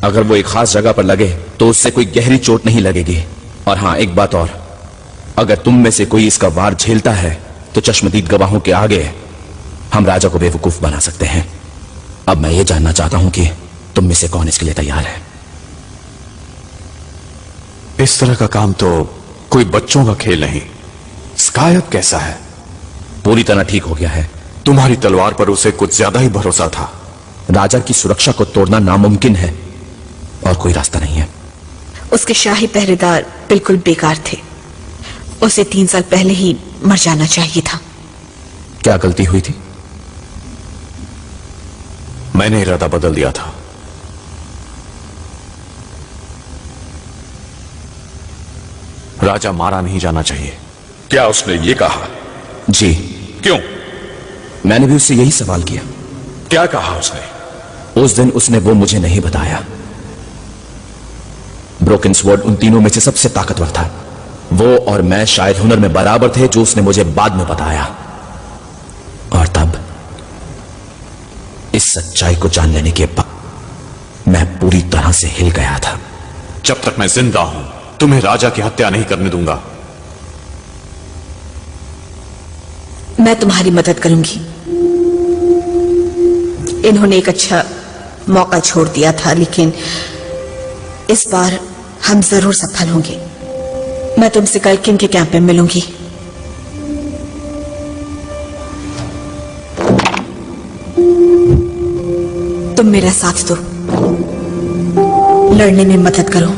अगर वो एक खास जगह पर लगे तो उससे कोई गहरी चोट नहीं लगेगी। और हां, एक बात और, अगर तुम में से कोई इसका वार झेलता है तो चश्मदीद गवाहों के आगे हम राजा को बेवकूफ बना सकते हैं। अब मैं ये जानना चाहता हूं कि तुम में से कौन इसके लिए तैयार है। इस तरह का काम तो कोई बच्चों का खेल नहीं। स्काई अब कैसा है? पूरी तरह ठीक हो गया है। तुम्हारी तलवार पर उसे कुछ ज्यादा ही भरोसा था। राजा की सुरक्षा को तोड़ना नामुमकिन है और कोई रास्ता नहीं है। उसके शाही पहरेदार बिल्कुल बेकार थे। उसे 3 साल पहले ही मर जाना चाहिए था। क्या गलती हुई थी? मैंने इरादा बदल दिया था। राजा मारा नहीं जाना चाहिए। क्या उसने ये कहा? जी। क्यों? मैंने भी उससे यही सवाल किया। क्या कहा उसने? उस दिन उसने वो मुझे नहीं बताया। ब्रोकन स्वॉर्ड उन तीनों में से सबसे ताकतवर था। वो और मैं शायद हुनर में बराबर थे, जो उसने मुझे बाद में बताया। और तब इस सच्चाई को जान लेने के बाद मैं पूरी तरह से हिल गया था। जब तक मैं जिंदा हूं तुम्हें राजा की हत्या नहीं करने दूंगा। मैं तुम्हारी मदद करूंगी। इन्होंने एक अच्छा मौका छोड़ दिया था, लेकिन इस बार हम जरूर सफल होंगे। मैं तुमसे कल किंग के कैंप में मिलूंगी। तुम मेरा साथ दो, लड़ने में मदद करो।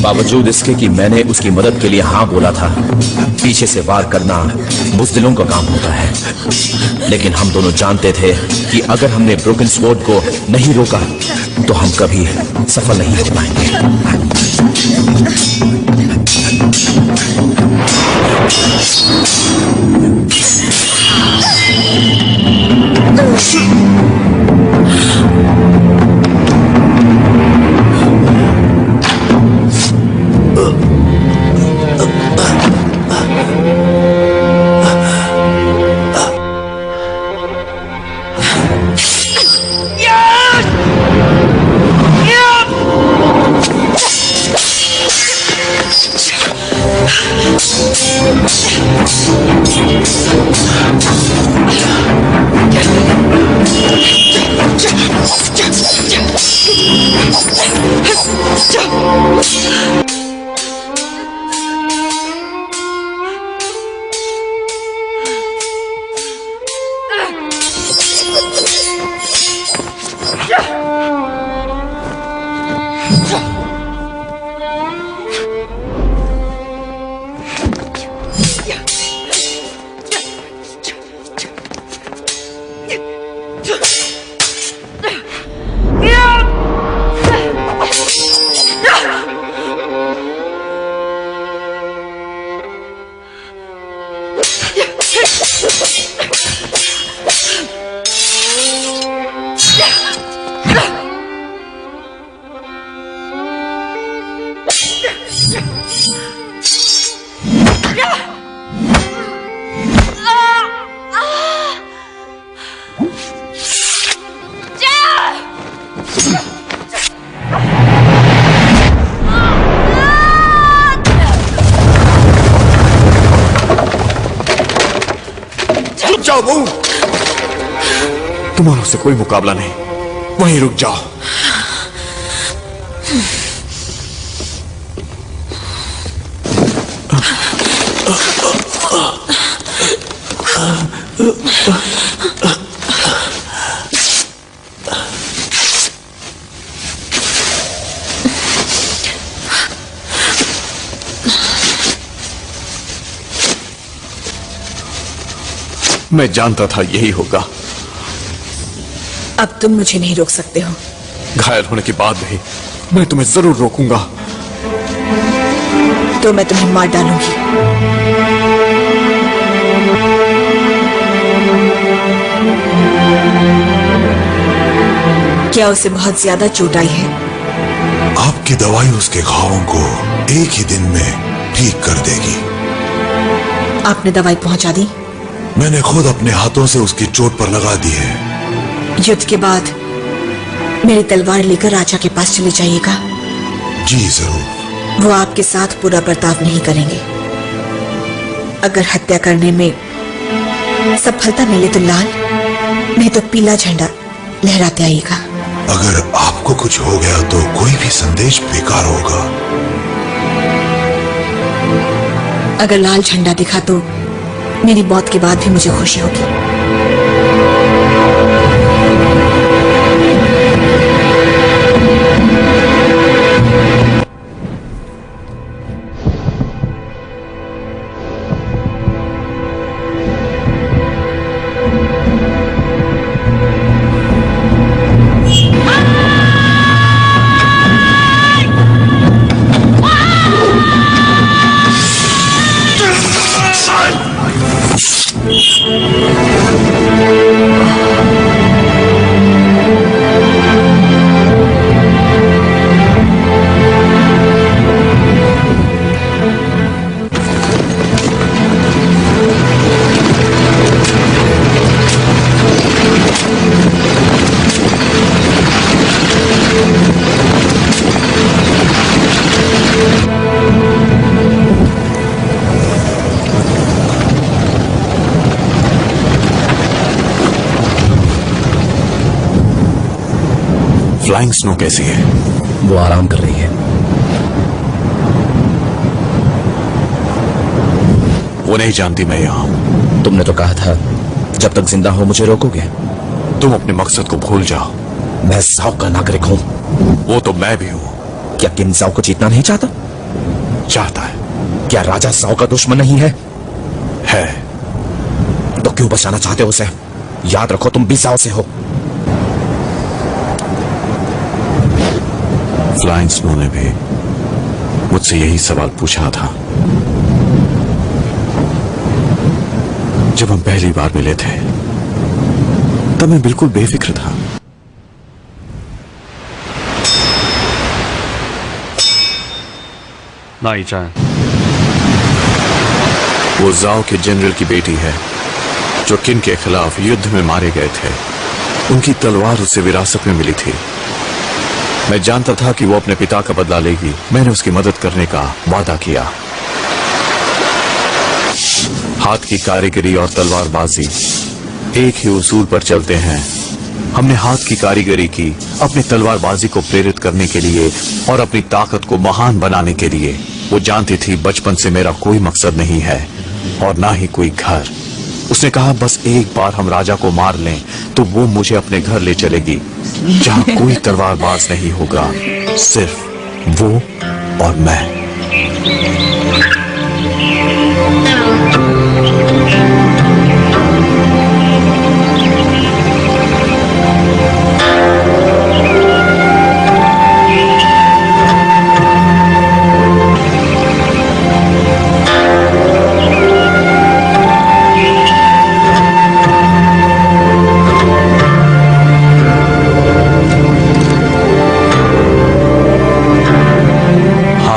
बावजूद इसके कि मैंने उसकी मदद के लिए हां बोला था, पीछे से वार करना बुज़दिलों का काम होता है। लेकिन हम दोनों जानते थे कि अगर हमने ब्रोकन स्वॉर्ड को नहीं रोका तो हम कभी सफल नहीं हो पाएंगे। तुम्हारा से कोई मुकाबला नहीं, वहीं रुक जाओ। मैं जानता था यही होगा। अब तुम मुझे नहीं रोक सकते हो। घायल होने के बाद भी मैं तुम्हें जरूर रोकूंगा। तो मैं तुम्हें मार डालूंगी। क्या उसे बहुत ज्यादा चोट आई है? आपकी दवाई उसके घावों को एक ही दिन में ठीक कर देगी। आपने दवाई पहुंचा दी? मैंने खुद अपने हाथों से उसकी चोट पर लगा दी है। युद्ध के बाद मेरी तलवार लेकर राजा के पास चले जाइएगा। जी जरूर। वो आपके साथ बुरा बर्ताव नहीं करेंगे। अगर हत्या करने में सफलता मिले तो लाल, नहीं तो पीला झंडा लहराते आइएगा। अगर आप आपको कुछ हो गया तो कोई भी संदेश बेकार होगा। अगर लाल झंडा दिखा तो मेरी मौत के बाद भी मुझे खुशी होगी। फ्लाइंग स्नो कैसी है? वो आराम कर रही है। वो नहीं जानती मैं यहां हूं। तुमने तो कहा था जब तक जिंदा हो मुझे रोकोगे। तुम अपने मकसद को भूल जाओ। मैं जाओ का नागरिक हूं। वो तो मैं भी हूं। क्या किन जाओ को जीतना नहीं चाहता? चाहता है। क्या राजा जाओ का दुश्मन नहीं है? है। तो क्यों बचाना चाहते हो उसे? याद रखो तुम भी जाओ से हो। फ्लाइंग स्नो ने भी मुझसे यही सवाल पूछा था जब हम पहली बार मिले थे। तब मैं बिल्कुल बेफिक्र था। वो जाओ के जनरल की बेटी है जो किन के खिलाफ युद्ध में मारे गए थे। उनकी तलवार उसे विरासत में मिली थी। मैं जानता था कि वो अपने पिता का बदला लेगी। मैंने उसकी मदद करने का वादा किया। हाथ की कारीगरी और तलवारबाजी एक ही उसूल पर चलते हैं। हमने हाथ की कारीगरी की अपनी तलवारबाजी को प्रेरित करने के लिए और अपनी ताकत को महान बनाने के लिए। वो जानती थी बचपन से मेरा कोई मकसद नहीं है और ना ही कोई घर। उसने कहा बस एक बार हम राजा को मार लें तो वो मुझे अपने घर ले चलेगी जहां कोई तलवारबाज नहीं होगा, सिर्फ वो और मैं।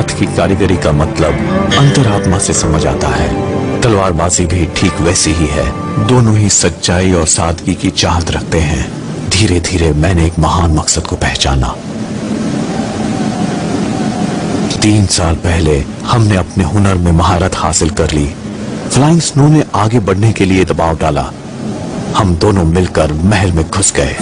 की कारीगरी का मतलब अंतरात्मा से समझ आता है। तलवारबाजी भी ठीक वैसी ही है। दोनों ही सच्चाई और सादगी की चाहत रखते हैं। धीरे धीरे मैंने एक महान मकसद को पहचाना। 3 साल पहले हमने अपने हुनर में महारत हासिल कर ली। फ्लाइंग स्नो ने आगे बढ़ने के लिए दबाव डाला। हम दोनों मिलकर महल में घुस गए।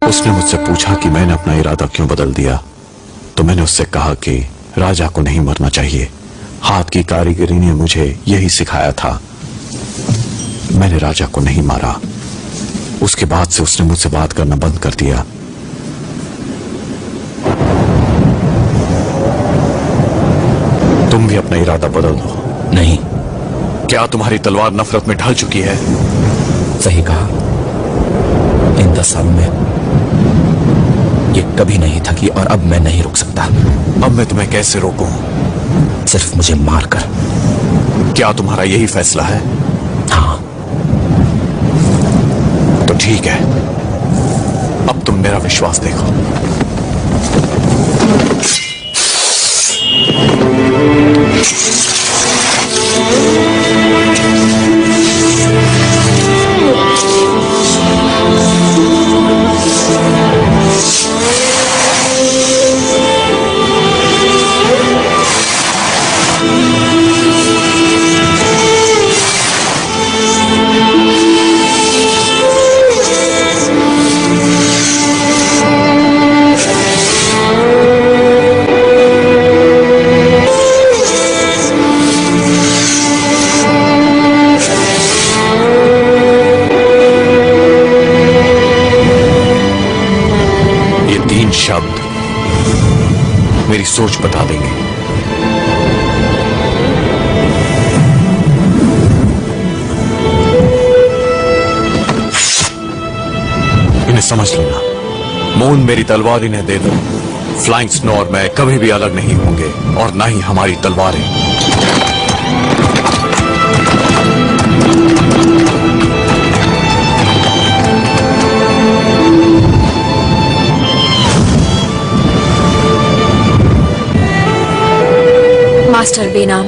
उसने मुझसे पूछा कि मैंने अपना इरादा क्यों बदल दिया, तो मैंने उससे कहा कि राजा को नहीं मरना चाहिए। हाथ की कारीगरी ने मुझे यही सिखाया था। मैंने राजा को नहीं मारा। उसके बाद से उसने मुझसे बात करना बंद कर दिया। तुम भी अपना इरादा बदल दो। नहीं। क्या तुम्हारी तलवार नफरत में ढल चुकी है? सही कहा। इन 10 सालों में ये कभी नहीं थकी और अब मैं नहीं रुक सकता। अब मैं तुम्हें कैसे रोकूं? सिर्फ मुझे मारकर। क्या तुम्हारा यही फैसला है? हाँ। तो ठीक है, अब तुम मेरा विश्वास देखो। शब्द मेरी सोच बता देंगे। इन्हें समझ लेना। मून मेरी तलवार इन्हें दे दो। फ्लाइंग स्नो और मैं कभी भी अलग नहीं होंगे और ना ही हमारी तलवारें। मास्टर बेनाम,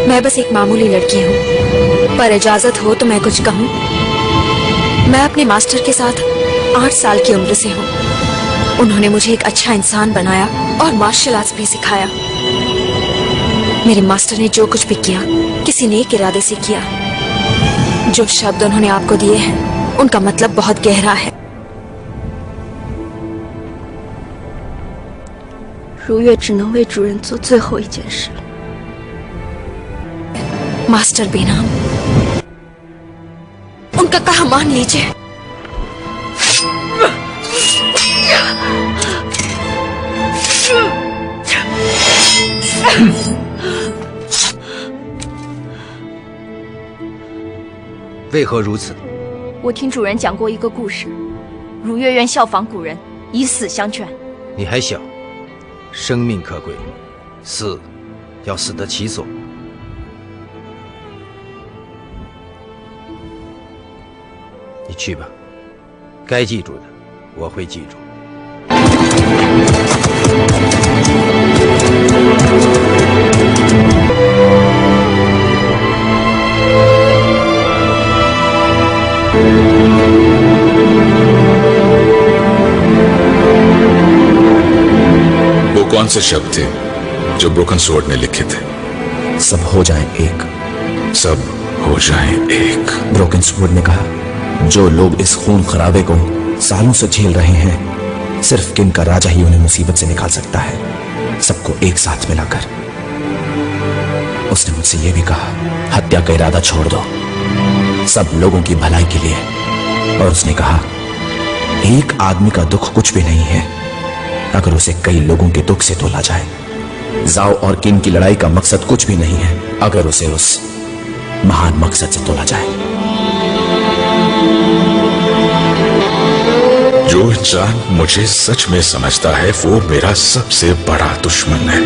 मैं बस एक मामूली लड़की हूँ, पर इजाजत हो तो मैं कुछ कहूँ। मैं अपने मास्टर के साथ 8 साल की उम्र से हूँ। उन्होंने मुझे एक अच्छा इंसान बनाया और मार्शल आर्ट्स भी सिखाया। मेरे मास्टर ने जो कुछ भी किया किसी नेक इरादे से किया। जो शब्द उन्होंने आपको दिए हैं उनका मतलब बहुत गहरा है। 如月只能为主人做最后一件事。मास्टर बेनाम, उनका कहा मान लीजिए।为何如此？我听主人讲过一个故事，如月愿效仿古人，以死相劝。你还小，生命可贵，死要死得其所。你去吧，该记住的我会记住。वो कौन से शब्द थे जो ब्रोकन स्वॉर्ड ने लिखे थे? सब हो जाएं एक, सब हो जाएं एक। ब्रोकन स्वॉर्ड ने कहा, जो लोग इस खून खराबे को सालों से झेल रहे हैं, सिर्फ किंग का राजा ही उन्हें मुसीबत से निकाल सकता है, सबको एक साथ मिलाकर। उसने मुझसे यह भी कहा, हत्या का इरादा छोड़ दो, सब लोगों की भलाई के लिए। और उसने कहा, एक आदमी का दुख कुछ भी नहीं है अगर उसे कई लोगों के दुख से तोला जाए। जाओ और किंग की लड़ाई का मकसद कुछ भी नहीं है अगर उसे उस महान मकसद से तोला जाए। जो इंसान मुझे सच में समझता है वो मेरा सबसे बड़ा दुश्मन है।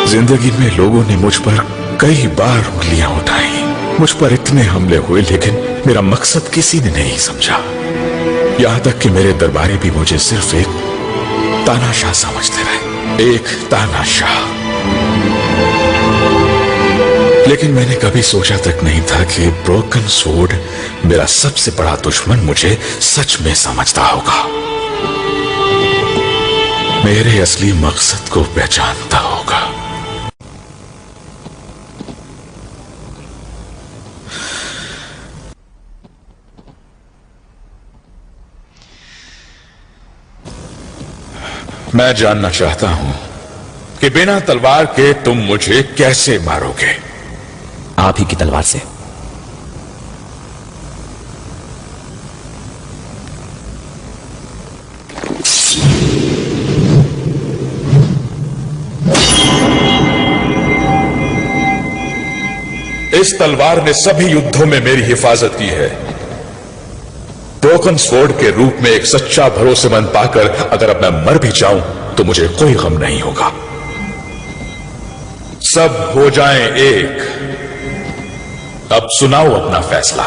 जिंदगी में लोगों ने मुझ पर कई बार उंगलियां उठाई, मुझ पर इतने हमले हुए, लेकिन मेरा मकसद किसी ने नहीं समझा। यहां तक कि मेरे दरबारी भी मुझे सिर्फ एक तानाशाह समझते रहे, एक तानाशाह। लेकिन मैंने कभी सोचा तक नहीं था कि ब्रोकन स्वॉर्ड, मेरा सबसे बड़ा दुश्मन, मुझे सच में समझता होगा, मेरे असली मकसद को पहचानता होगा। मैं जानना चाहता हूं कि बिना तलवार के तुम मुझे कैसे मारोगे? आप ही की तलवार से। इस तलवार ने सभी युद्धों में मेरी हिफाजत की है। ब्रोकन स्वॉर्ड के रूप में एक सच्चा भरोसेमंद पाकर अगर अब मैं मर भी जाऊं तो मुझे कोई गम नहीं होगा। सब हो जाएं एक। अब सुनाओ अपना फैसला।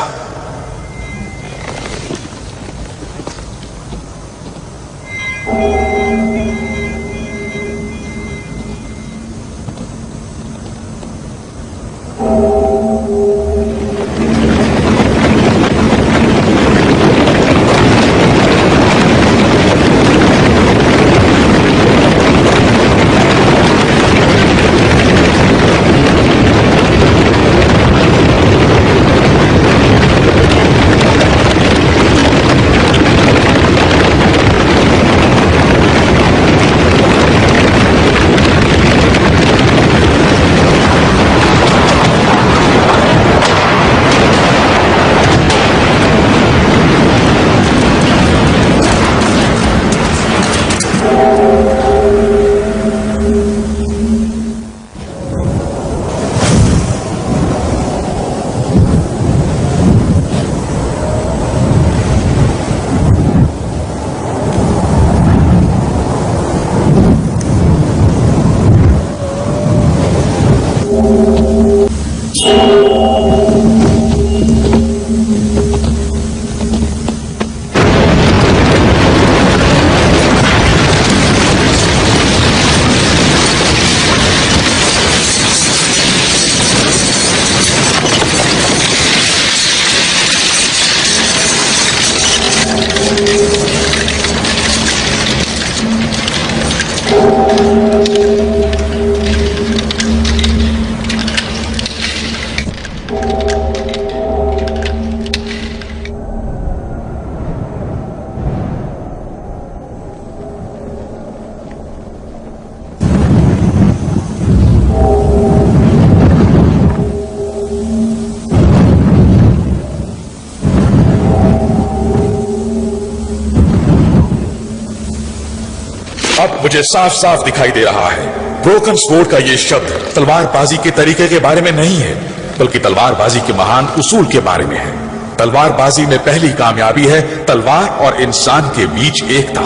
अब मुझे साफ साफ दिखाई दे रहा है, ब्रोकन स्वॉर्ड का ये शब्द तलवारबाजी के तरीके के बारे में नहीं है, बल्कि तलवारबाजी के महान उसूल के बारे में है। तलवारबाजी में पहली कामयाबी है तलवार और इंसान के बीच एकता।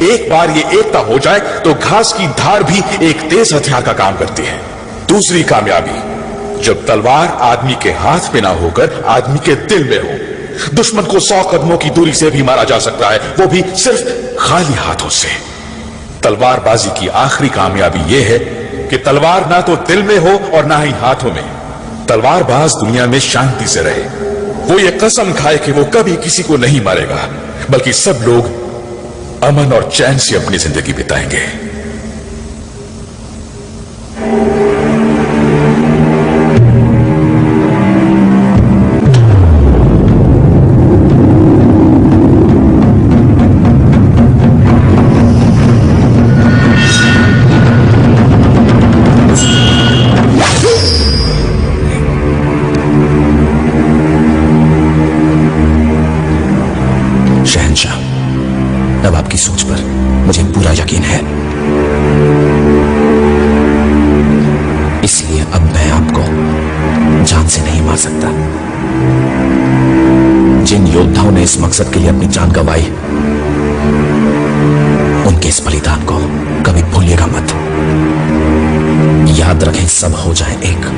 एक बार ये एकता हो जाए तो घास की धार भी एक तेज हथियार का काम करती है। दूसरी कामयाबी, जब तलवार आदमी के हाथ में ना होकर आदमी के दिल में हो, दुश्मन को 100 कदमों की दूरी से भी मारा जा सकता है, वो भी सिर्फ खाली हाथों से। तलवारबाजी की आखिरी कामयाबी यह है कि तलवार ना तो दिल में हो और ना ही हाथों में। तलवारबाज दुनिया में शांति से रहे, वो ये कसम खाए कि वो कभी किसी को नहीं मारेगा, बल्कि सब लोग अमन और चैन से अपनी जिंदगी बिताएंगे। अब आपकी सोच पर मुझे पूरा यकीन है, इसलिए अब मैं आपको जान से नहीं मार सकता। जिन योद्धाओं ने इस मकसद के लिए अपनी जान गंवाई, उनके इस बलिदान को कभी भूलिएगा मत। याद रखें, सब हो जाए एक।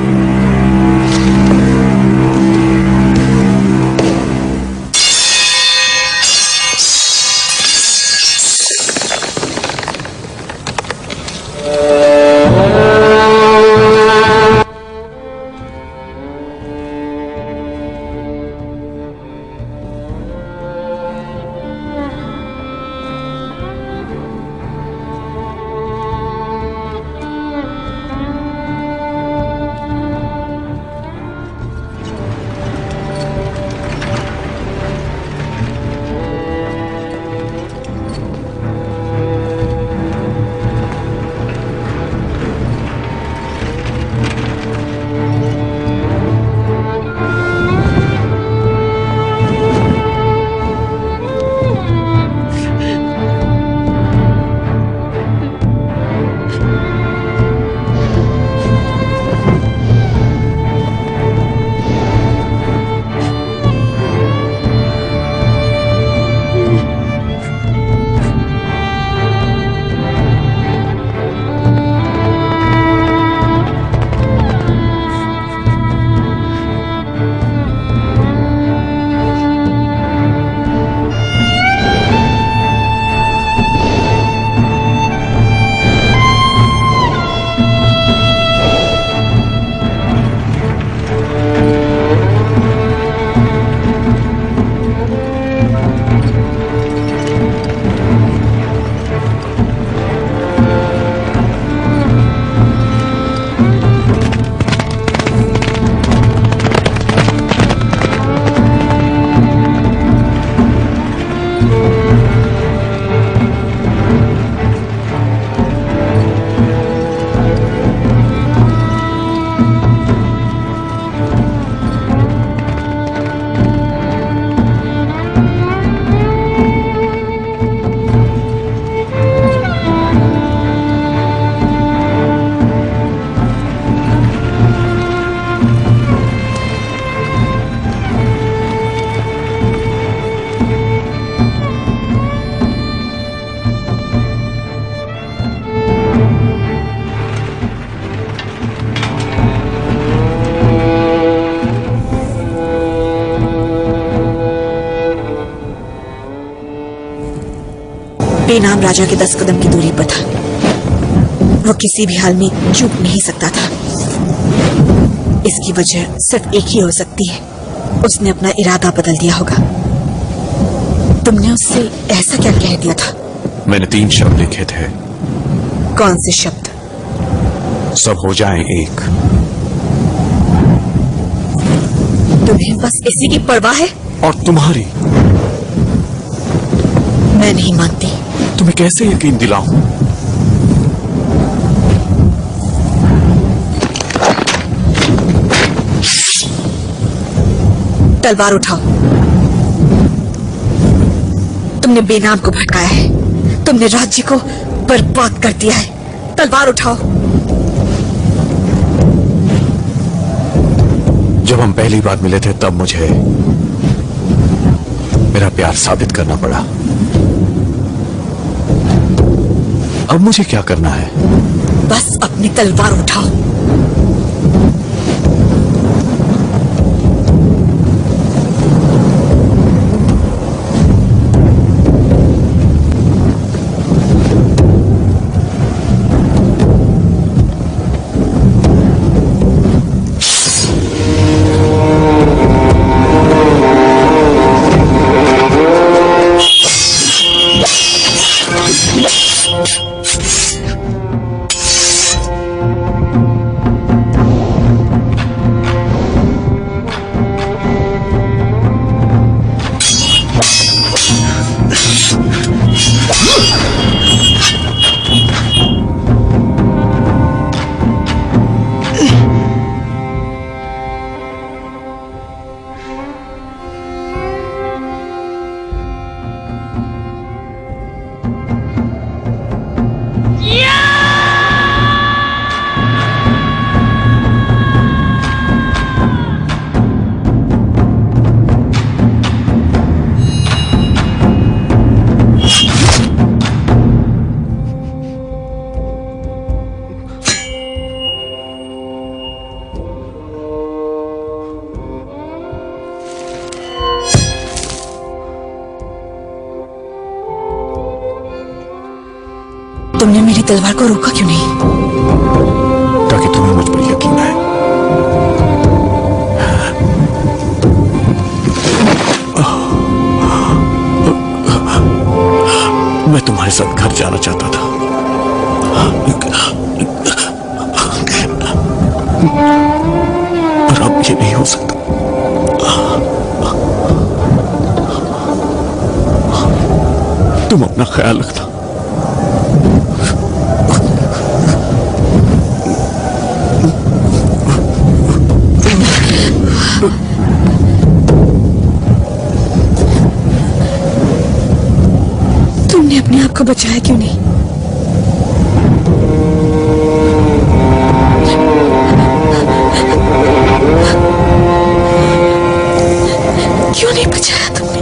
बेनाम राजा के 10 कदम की दूरी पर था। वो किसी भी हाल में चूक नहीं सकता था। इसकी वजह सिर्फ एक ही हो सकती है, उसने अपना इरादा बदल दिया होगा। तुमने उससे ऐसा क्या कह दिया था? मैंने 3 शब्द लिखे थे। कौन से शब्द? सब हो जाए एक। तुम्हें बस इसी की परवाह है? और तुम्हारी? मैं नहीं मानती। तुम्हें कैसे यकीन दिलाऊं? तलवार उठाओ। तुमने बेनाम को भटकाया है। तुमने राज्य को बर्बाद कर दिया है। तलवार उठाओ। जब हम पहली बार मिले थे तब मुझे मेरा प्यार साबित करना पड़ा। अब मुझे क्या करना है? बस अपनी तलवार उठाओ। तुमने मेरी तलवार को रोका क्यों नहीं? ताकि तुम्हें मुझ पर यकीन आए। मैं तुम्हारे साथ घर जाना चाहता था, और अब ये नहीं हो सकता। तुम अपना ख्याल रखना। तुमने अपने आप को बचाया क्यों नहीं? क्यों नहीं बचाया तुमने?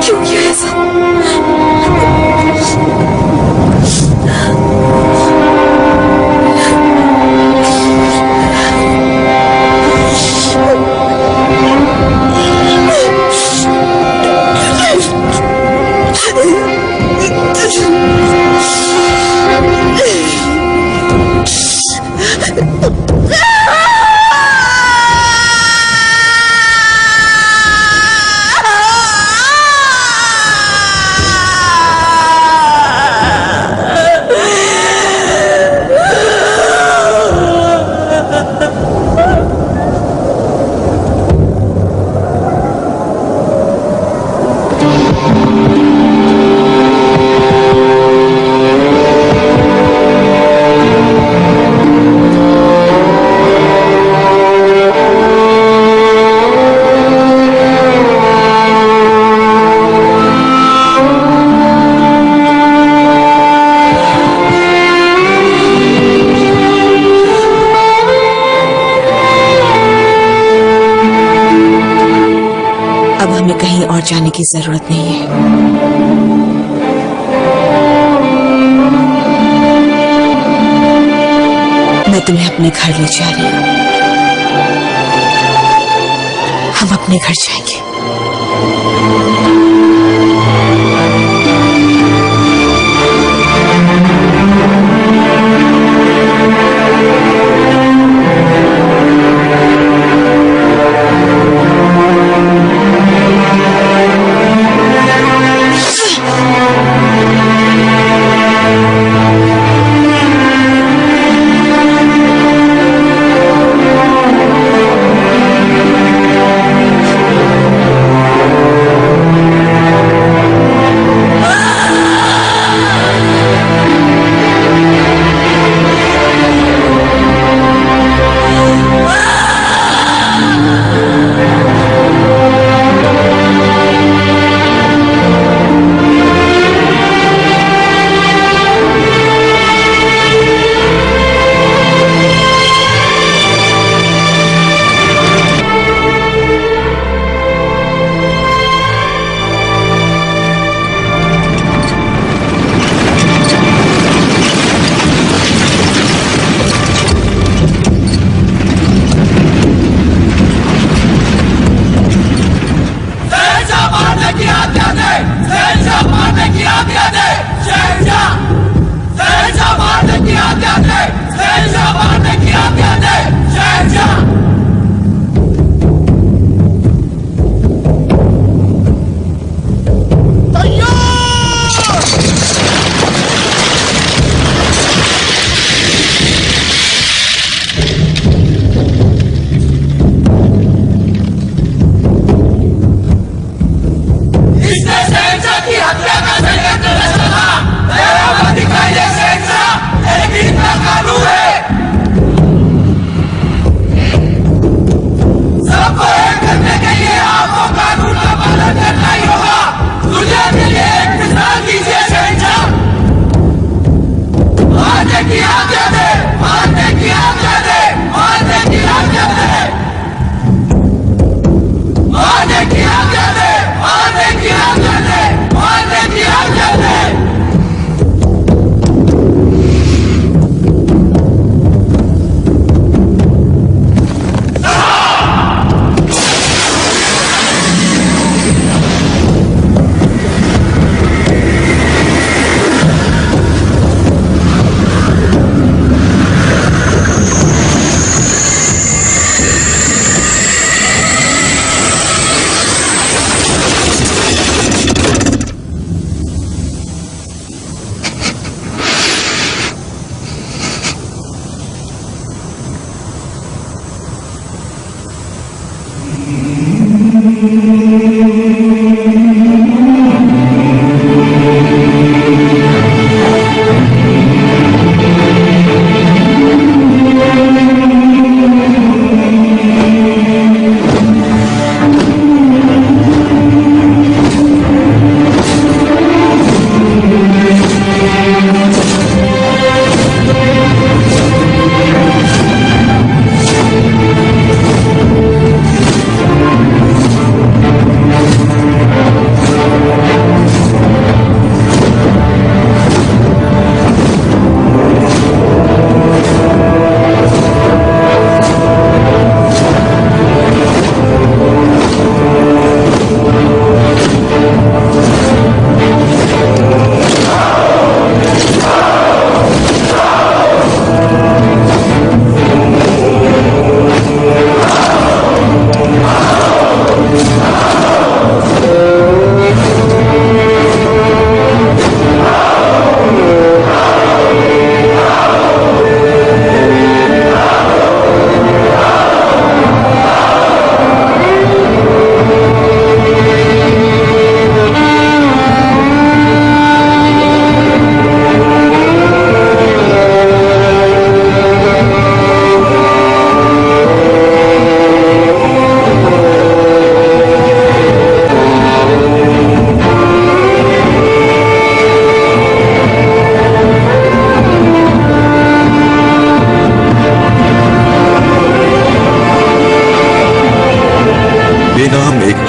क्यों किया ऐसा? कहीं और जाने की जरूरत नहीं है। मैं तुम्हें अपने घर ले जा रही हूं। हम अपने घर जाएंगे। की आज्ञा दे शहंशाह।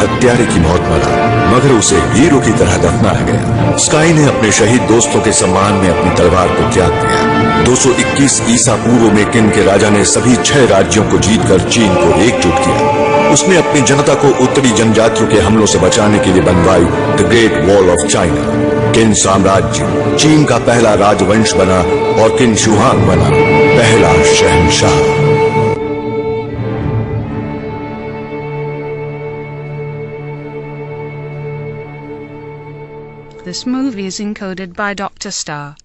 हत्यारे की मौत मरा, मगर उसे हीरो की तरह दफनाया गया। स्काई ने अपने शहीद दोस्तों के सम्मान में अपनी तलवार को त्याग दिया। 221 ईसा पूर्व में किन के राजा ने सभी 6 राज्यों को जीतकर चीन को एकजुट किया। उसने अपनी जनता को उत्तरी जनजातियों के हमलों से बचाने के लिए बनवाई the great wall of China. किन साम्राज्य चीन का पहला राजवंश बना और किन शुहांग बना पहला शहंशाह। This movie is encoded by Dr. Star.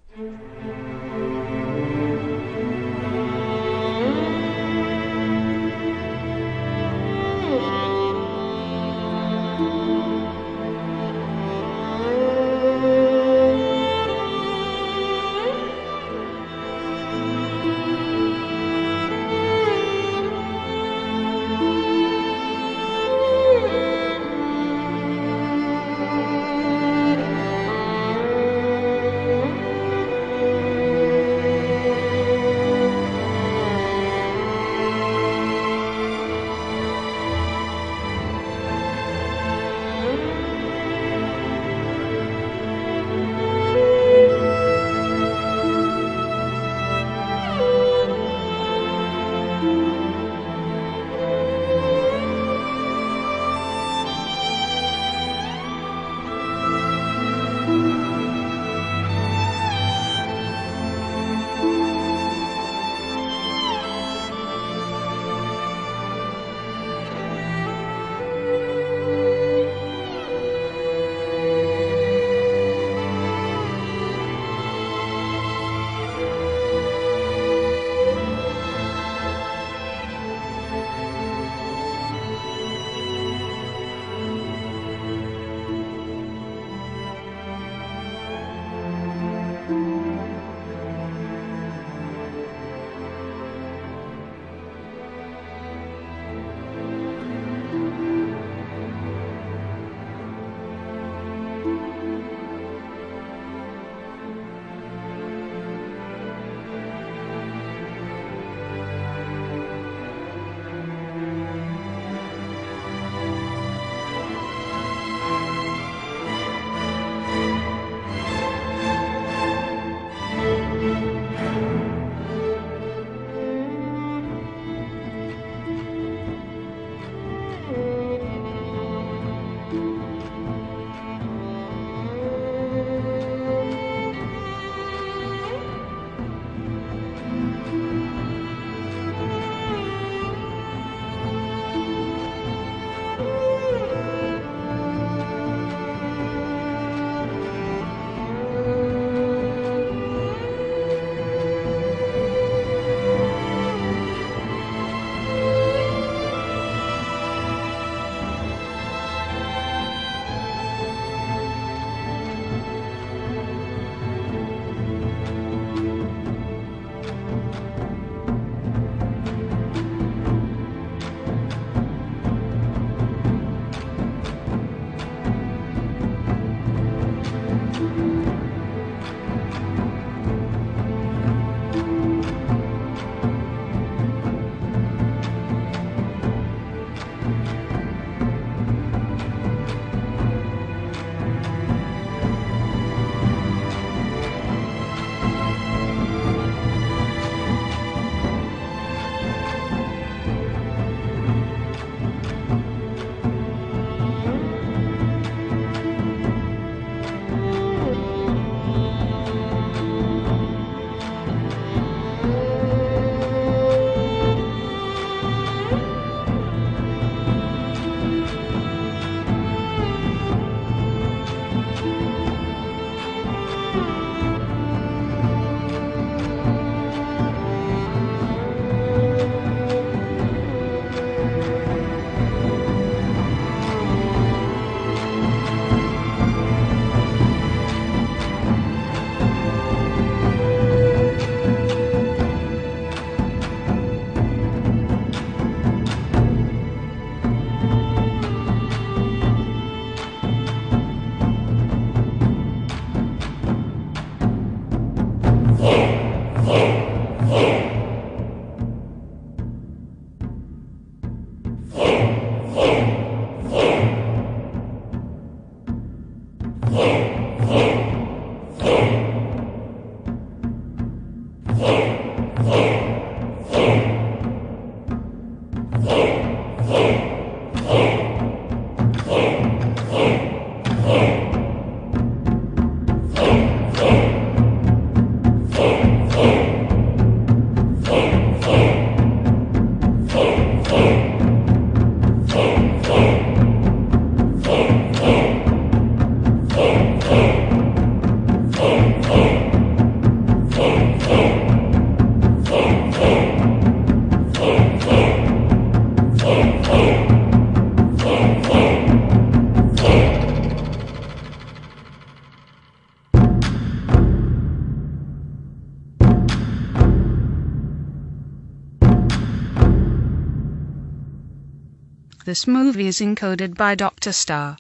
This movie is encoded by Dr. Star.